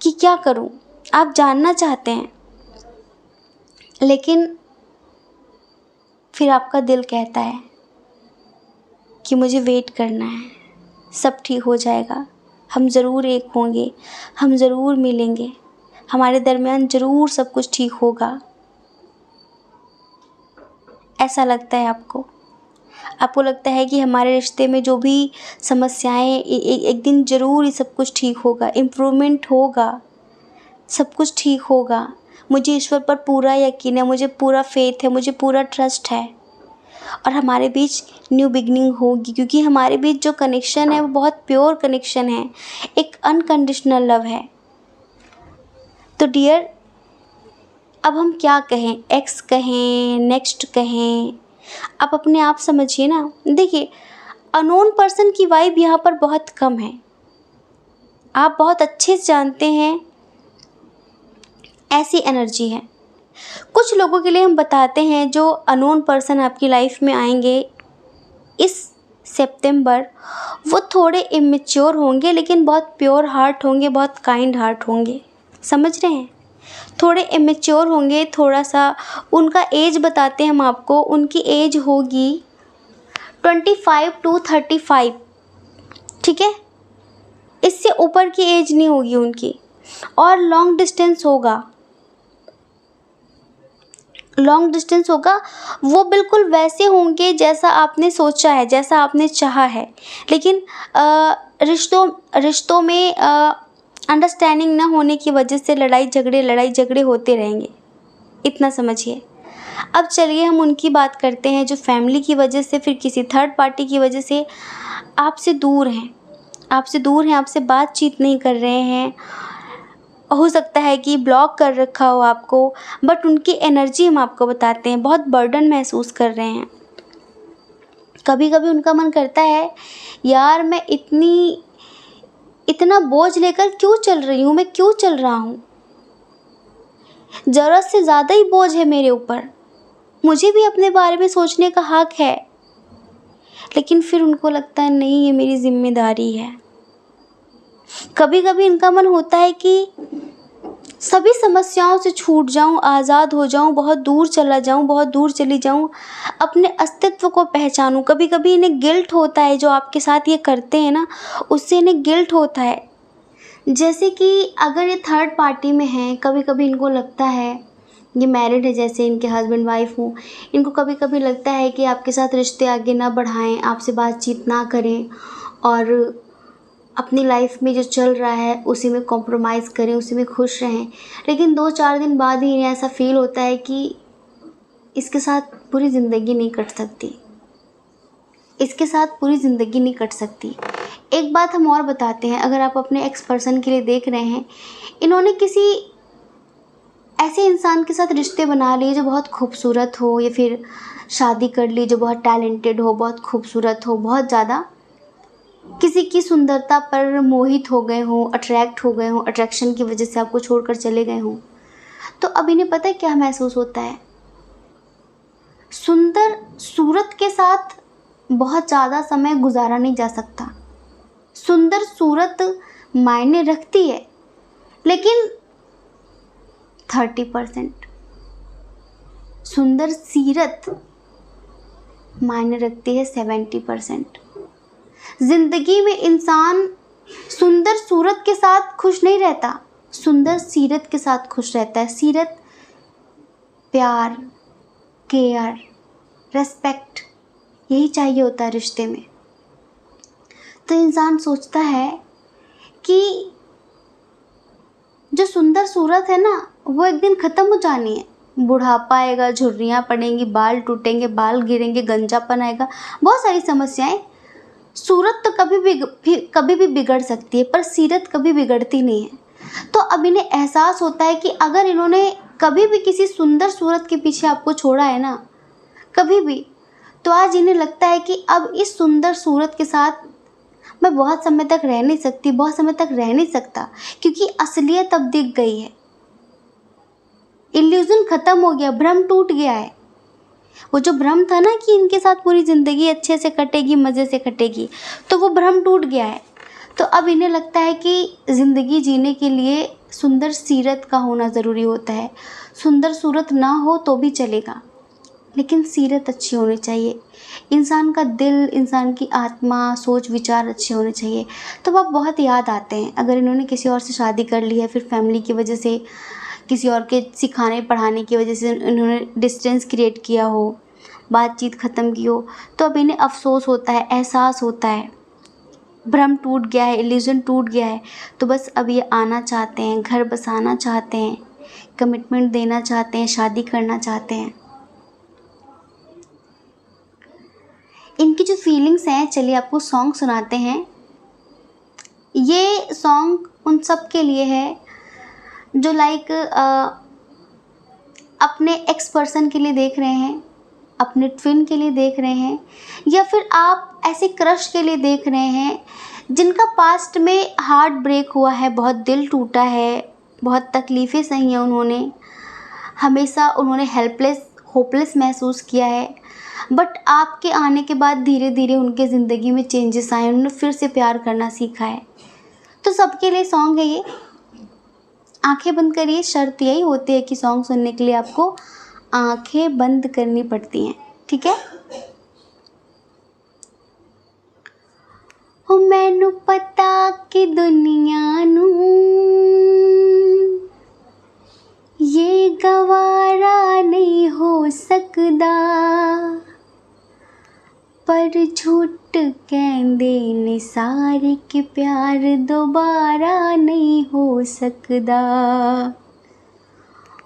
कि क्या करूं, आप जानना चाहते हैं, लेकिन फिर आपका दिल कहता है कि मुझे वेट करना है, सब ठीक हो जाएगा, हम ज़रूर एक होंगे, हम ज़रूर मिलेंगे, हमारे दरमियान ज़रूर सब कुछ ठीक होगा। ऐसा लगता है आपको? आपको लगता है कि हमारे रिश्ते में जो भी समस्याएं एक दिन ज़रूर ये सब कुछ ठीक होगा, इम्प्रूवमेंट होगा, सब कुछ ठीक होगा। मुझे ईश्वर पर पूरा यकीन है, मुझे पूरा फेथ है, मुझे पूरा ट्रस्ट है और हमारे बीच न्यू बिगनिंग होगी, क्योंकि हमारे बीच जो कनेक्शन है वो बहुत प्योर कनेक्शन है, एक अनकंडीशनल लव है। तो डियर, अब हम क्या कहें, एक्स कहें, नेक्स्ट कहें, आप अपने आप समझिए ना। देखिए, अननोन पर्सन की वाइब यहाँ पर बहुत कम है, आप बहुत अच्छे से जानते हैं ऐसी एनर्जी है। कुछ लोगों के लिए हम बताते हैं जो अननोन पर्सन आपकी लाइफ में आएंगे इस सितंबर, वो थोड़े इमेच्योर होंगे लेकिन बहुत प्योर हार्ट होंगे, बहुत काइंड हार्ट होंगे। समझ रहे हैं? थोड़े इमेच्योर होंगे, थोड़ा सा उनका एज बताते हैं हम आपको, उनकी एज होगी 25 to 35, ठीक है? इससे ऊपर की एज नहीं होगी उनकी। और लॉन्ग डिस्टेंस होगा, लॉन्ग डिस्टेंस होगा। वो बिल्कुल वैसे होंगे जैसा आपने सोचा है, जैसा आपने चाहा है, लेकिन रिश्तों में अंडरस्टैंडिंग ना होने की वजह से लड़ाई झगड़े होते रहेंगे, इतना समझिए। अब चलिए हम उनकी बात करते हैं जो फैमिली की वजह से, फिर किसी थर्ड पार्टी की वजह से आपसे दूर हैं, आपसे बातचीत नहीं कर रहे हैं, हो सकता है कि ब्लॉक कर रखा हो आपको, बट उनकी एनर्जी हम आपको बताते हैं, बहुत बर्डन महसूस कर रहे हैं। कभी कभी उनका मन करता है, यार मैं इतना बोझ लेकर क्यों चल रही हूँ, मैं क्यों चल रहा हूँ, ज़रूरत से ज़्यादा ही बोझ है मेरे ऊपर, मुझे भी अपने बारे में सोचने का हक है। लेकिन फिर उनको लगता है नहीं, ये मेरी जिम्मेदारी है। कभी कभी इनका मन होता है कि सभी समस्याओं से छूट जाऊं, आज़ाद हो जाऊं, बहुत दूर चला जाऊं, बहुत दूर चली जाऊं, अपने अस्तित्व को पहचानूं। कभी कभी इन्हें गिल्ट होता है, जो आपके साथ ये करते हैं ना, उससे इन्हें गिल्ट होता है। जैसे कि अगर ये थर्ड पार्टी में हैं, कभी कभी इनको लगता है, ये मैरिड है, जैसे इनके हस्बैंड वाइफ हूँ, इनको कभी कभी लगता है कि आपके साथ रिश्ते आगे ना बढ़ाएं, आपसे बातचीत ना करें और अपनी लाइफ में जो चल रहा है उसी में कॉम्प्रोमाइज़ करें, उसी में खुश रहें। लेकिन 2-4 दिन बाद ही इन्हें ऐसा फील होता है कि इसके साथ पूरी ज़िंदगी नहीं कट सकती, इसके साथ पूरी ज़िंदगी नहीं कट सकती। एक बात हम और बताते हैं, अगर आप अपने एक्स पर्सन के लिए देख रहे हैं, इन्होंने किसी ऐसे इंसान के साथ रिश्ते बना लिए जो बहुत खूबसूरत हो, या फिर शादी कर ली जो बहुत टैलेंटेड हो, बहुत खूबसूरत हो, बहुत ज़्यादा किसी की सुंदरता पर मोहित हो गए हों, अट्रैक्ट हो गए हों, अट्रैक्शन की वजह से आपको छोड़कर चले गए हों। तो अब इन्हें पता है क्या महसूस होता है, सुंदर सूरत के साथ बहुत ज़्यादा समय गुजारा नहीं जा सकता। सुंदर सूरत मायने रखती है, लेकिन 30%। सुंदर सीरत मायने रखती है 70%। जिंदगी में इंसान सुंदर सूरत के साथ खुश नहीं रहता, सुंदर सीरत के साथ खुश रहता है। सीरत प्यार, केयर, रेस्पेक्ट, यही चाहिए होता है रिश्ते में। तो इंसान सोचता है कि जो सुंदर सूरत है ना, वो एक दिन ख़त्म हो जानी है, बुढ़ापा आएगा, झुर्रियाँ पड़ेंगी, बाल टूटेंगे, बाल गिरेंगे, गंजापन आएगा, बहुत सारी समस्याएं। सूरत तो कभी भी बिगड़ सकती है, पर सीरत कभी बिगड़ती नहीं है। तो अब इन्हें एहसास होता है कि अगर इन्होंने कभी भी किसी सुंदर सूरत के पीछे आपको छोड़ा है ना, कभी भी, तो आज इन्हें लगता है कि अब इस सुंदर सूरत के साथ मैं बहुत समय तक रह नहीं सकती, बहुत समय तक रह नहीं सकता, क्योंकि असलियत अब दिख गई है, इल्यूजन ख़त्म हो गया, भ्रम टूट गया है। वो जो भ्रम था ना कि इनके साथ पूरी ज़िंदगी अच्छे से कटेगी, मज़े से कटेगी, तो वो भ्रम टूट गया है। तो अब इन्हें लगता है कि ज़िंदगी जीने के लिए सुंदर सीरत का होना ज़रूरी होता है। सुंदर सूरत ना हो तो भी चलेगा, लेकिन सीरत अच्छी होनी चाहिए। इंसान का दिल, इंसान की आत्मा, सोच विचार अच्छे होने चाहिए। तो वो बहुत याद आते हैं। अगर इन्होंने किसी और से शादी कर ली है, फिर फैमिली की वजह से, किसी और के सिखाने पढ़ाने की वजह से इन्होंने डिस्टेंस क्रिएट किया हो, बातचीत ख़त्म की हो, तो अब इन्हें अफसोस होता है, एहसास होता है, भ्रम टूट गया है, इल्यूज़न टूट गया है। तो बस अब ये आना चाहते हैं, घर बसाना चाहते हैं, कमिटमेंट देना चाहते हैं, शादी करना चाहते हैं। इनकी जो फीलिंग्स हैं, चलिए आपको सॉन्ग सुनाते हैं। ये सॉन्ग उन सब के लिए है जो लाइक अपने एक्स पर्सन के लिए देख रहे हैं, अपने ट्विन के लिए देख रहे हैं, या फिर आप ऐसे क्रश के लिए देख रहे हैं जिनका पास्ट में हार्ट ब्रेक हुआ है, बहुत दिल टूटा है, बहुत तकलीफ़ें सही हैं उन्होंने, हमेशा उन्होंने हेल्पलेस, होपलेस महसूस किया है। बट आपके आने के बाद धीरे धीरे उनके ज़िंदगी में चेंजेस आए, उन्होंने फिर से प्यार करना सीखा है। तो सबके लिए सॉन्ग है ये। आंखें बंद करिए, शर्त यही होती है कि सॉन्ग सुनने के लिए आपको आंखें बंद करनी पड़ती हैं, ठीक है। हो मैनू पता कि दुनिया नू ये गवारा नहीं हो सकदा, पर झूठ कहंदे ने सारे कि प्यार दोबारा नहीं हो सकदा।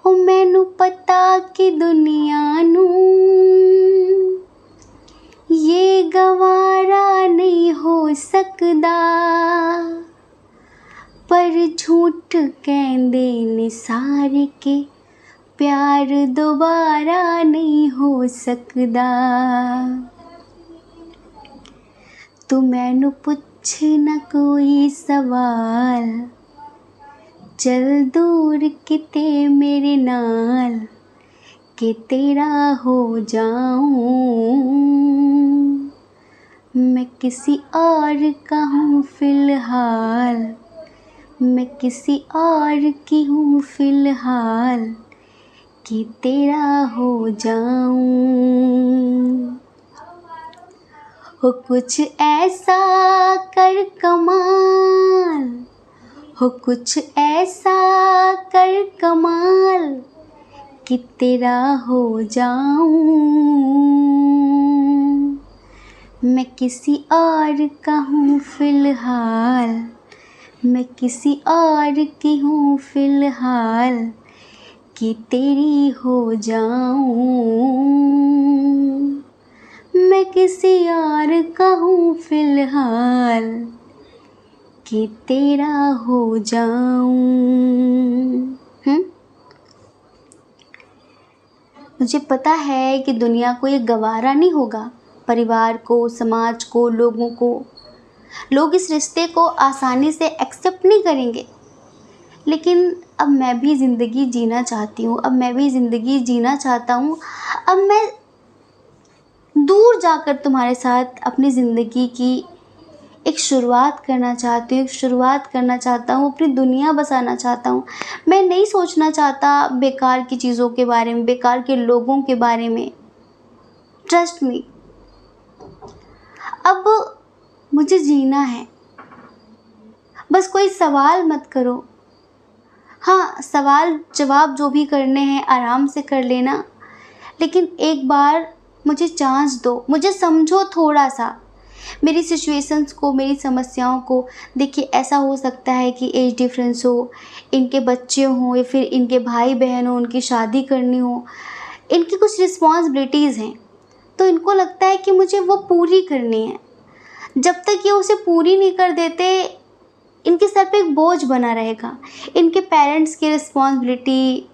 ओ मैनू पता कि दुनिया नू ये गवारा नहीं हो सकदा, पर झूठ कहंदे ने सारे के प्यार दोबारा नहीं हो सकदा। तू मैनू पुछ ना कोई सवाल, चल दूर किते मेरे नाल, कि तेरा हो जाऊं। मैं किसी और का हूँ फिलहाल, मैं किसी और की हूँ फिलहाल, कि तेरा हो जाऊं। हो कुछ ऐसा कर कमाल, हो कुछ ऐसा कर कमाल, कि तेरा हो जाऊं। मैं किसी और का हूँ फिलहाल, मैं किसी और की हूँ फिलहाल, कि तेरी हो जाऊं। मैं किसी और का हूँ फिलहाल, कि तेरा हो जाऊं। मुझे पता है कि दुनिया को ये गवारा नहीं होगा, परिवार को, समाज को, लोगों को, लोग इस रिश्ते को आसानी से एक्सेप्ट नहीं करेंगे। लेकिन अब मैं भी ज़िंदगी जीना चाहती हूँ, अब मैं भी ज़िंदगी जीना चाहता हूँ। अब मैं दूर जाकर तुम्हारे साथ अपनी ज़िंदगी की एक शुरुआत करना चाहती हूँ, एक शुरुआत करना चाहता हूँ, अपनी दुनिया बसाना चाहता हूँ। मैं नहीं सोचना चाहता बेकार की चीज़ों के बारे में, बेकार के लोगों के बारे में। ट्रस्ट मी, अब मुझे जीना है। बस कोई सवाल मत करो। हाँ, सवाल जवाब जो भी करने हैं आराम से कर लेना, लेकिन एक बार मुझे चांस दो, मुझे समझो थोड़ा सा, मेरी सिचुएशंस को, मेरी समस्याओं को। देखिए, ऐसा हो सकता है कि एज डिफरेंस हो, इनके बच्चे हों, या फिर इनके भाई बहन हो, उनकी शादी करनी हो, इनकी कुछ रिस्पॉन्सिबिलिटीज़ हैं, तो इनको लगता है कि मुझे वो पूरी करनी है। जब तक ये उसे पूरी नहीं कर देते, इनके सर पे एक बोझ बना रहेगा। इनके पेरेंट्स की रिस्पॉन्सिबिलिटी,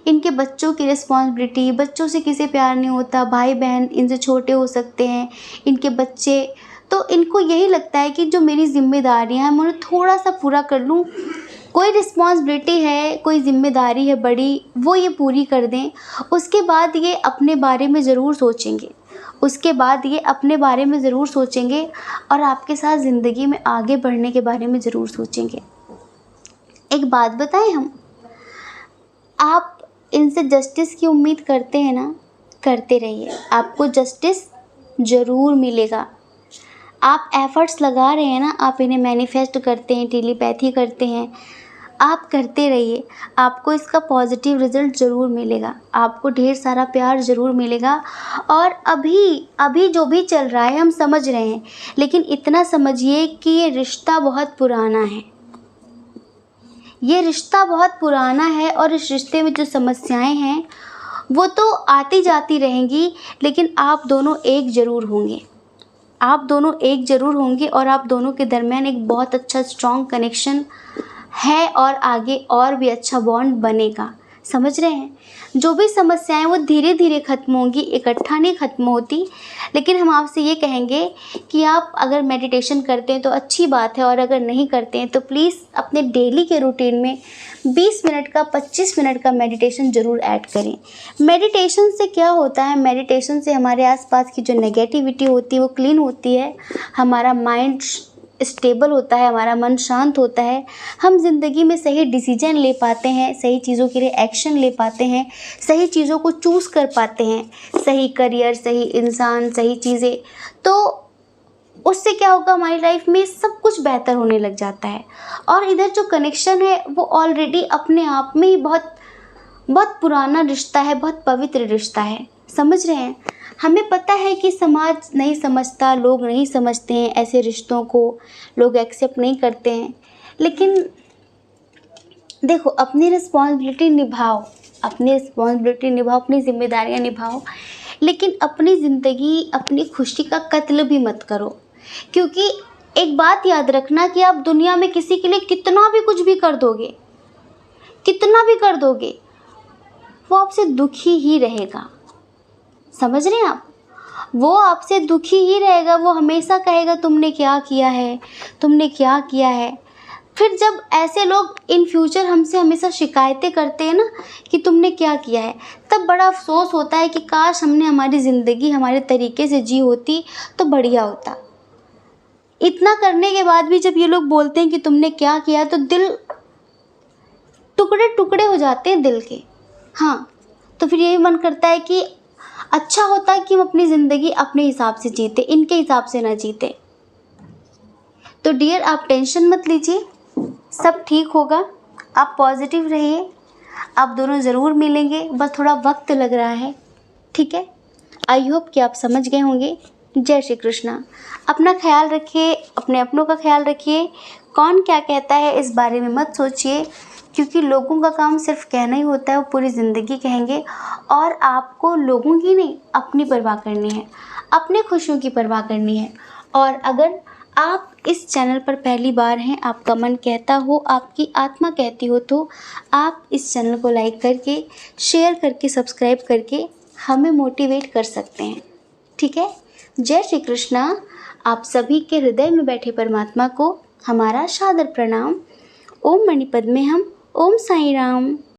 इनके बच्चों की रिस्पॉन्सिबिलिटी, बच्चों से किसी प्यार नहीं होता, भाई बहन इनसे छोटे हो सकते हैं, इनके बच्चे, तो इनको यही लगता है कि जो मेरी ज़िम्मेदारियाँ हैं मैं उन्हें थोड़ा सा पूरा कर लूँ। कोई रिस्पॉन्सिबिलिटी है, कोई ज़िम्मेदारी है बड़ी, वो ये पूरी कर दें, उसके बाद ये अपने बारे में ज़रूर सोचेंगे, उसके बाद ये अपने बारे में ज़रूर सोचेंगे और आपके साथ ज़िंदगी में आगे बढ़ने के बारे में ज़रूर सोचेंगे। एक बात बताएं, हम आप इनसे जस्टिस की उम्मीद करते हैं ना, करते रहिए, आपको जस्टिस ज़रूर मिलेगा। आप एफ़र्ट्स लगा रहे हैं ना, आप इन्हें मैनिफेस्ट करते हैं, टेलीपैथी करते हैं, आप करते रहिए, आपको इसका पॉजिटिव रिज़ल्ट ज़रूर मिलेगा, आपको ढेर सारा प्यार ज़रूर मिलेगा। और अभी जो भी चल रहा है हम समझ रहे हैं, लेकिन इतना समझिए कि ये रिश्ता बहुत पुराना है, ये रिश्ता बहुत पुराना है और इस रिश्ते में जो समस्याएं हैं वो तो आती जाती रहेंगी, लेकिन आप दोनों एक ज़रूर होंगे, आप दोनों एक ज़रूर होंगे और आप दोनों के दरमियान एक बहुत अच्छा स्ट्रॉन्ग कनेक्शन है और आगे और भी अच्छा बॉन्ड बनेगा। समझ रहे हैं? जो भी समस्याएं वो धीरे धीरे ख़त्म होंगी, इकट्ठा नहीं ख़त्म होती। लेकिन हम आपसे ये कहेंगे कि आप अगर मेडिटेशन करते हैं तो अच्छी बात है, और अगर नहीं करते हैं तो प्लीज़ अपने डेली के रूटीन में 20 मिनट का 25 मिनट का मेडिटेशन ज़रूर ऐड करें। मेडिटेशन से क्या होता है, मेडिटेशन से हमारे आसपास की जो नेगेटिविटी होती है वो क्लीन होती है, हमारा माइंड स्टेबल होता है, हमारा मन शांत होता है, हम ज़िंदगी में सही डिसीजन ले पाते हैं, सही चीज़ों के लिए एक्शन ले पाते हैं, सही चीज़ों को चूज़ कर पाते हैं, सही करियर, सही इंसान, सही चीज़ें। तो उससे क्या होगा, हमारी लाइफ में सब कुछ बेहतर होने लग जाता है। और इधर जो कनेक्शन है वो ऑलरेडी अपने आप में ही बहुत बहुत पुराना रिश्ता है, बहुत पवित्र रिश्ता है। समझ रहे हैं? हमें पता है कि समाज नहीं समझता, लोग नहीं समझते हैं, ऐसे रिश्तों को लोग एक्सेप्ट नहीं करते हैं, लेकिन देखो अपनी रिस्पॉन्सिबिलिटी निभाओ, अपनी रिस्पॉन्सिबिलिटी निभाओ, अपनी जिम्मेदारियां निभाओ, लेकिन अपनी ज़िंदगी, अपनी खुशी का कत्ल भी मत करो। क्योंकि एक बात याद रखना कि आप दुनिया में किसी के लिए कितना भी कुछ भी कर दोगे, कितना भी कर दोगे, वो आपसे दुखी ही रहेगा। समझ रहे हैं आप? वो आपसे दुखी ही रहेगा, वो हमेशा कहेगा तुमने क्या किया है, तुमने क्या किया है। फिर जब ऐसे लोग इन फ्यूचर हमसे हमेशा शिकायतें करते हैं ना कि तुमने क्या किया है, तब बड़ा अफसोस होता है कि काश हमने हमारी ज़िंदगी हमारे तरीके से जी होती तो बढ़िया होता। इतना करने के बाद भी जब ये लोग बोलते हैं कि तुमने क्या किया, तो दिल टुकड़े टुकड़े हो जाते हैं दिल के। हाँ, तो फिर यही मन करता है कि अच्छा होता है कि हम अपनी ज़िंदगी अपने हिसाब से जीते, इनके हिसाब से ना जीते। तो डियर, आप टेंशन मत लीजिए, सब ठीक होगा, आप पॉजिटिव रहिए, आप दोनों ज़रूर मिलेंगे, बस थोड़ा वक्त लग रहा है। ठीक है? आई होप कि आप समझ गए होंगे। जय श्री कृष्णा। अपना ख्याल रखिए, अपने अपनों का ख्याल रखिए। कौन क्या कहता है इस बारे में मत सोचिए, क्योंकि लोगों का काम सिर्फ कहना ही होता है, वो पूरी ज़िंदगी कहेंगे। और आपको लोगों की नहीं, अपनी परवाह करनी है, अपने खुशियों की परवाह करनी है। और अगर आप इस चैनल पर पहली बार हैं, आपका मन कहता हो, आपकी आत्मा कहती हो, तो आप इस चैनल को लाइक करके, शेयर करके, सब्सक्राइब करके हमें मोटिवेट कर सकते हैं। ठीक है? जय श्री कृष्णा। आप सभी के हृदय में बैठे परमात्मा को हमारा सादर प्रणाम। ओम मणि पद्मे हम। ओम साईं राम।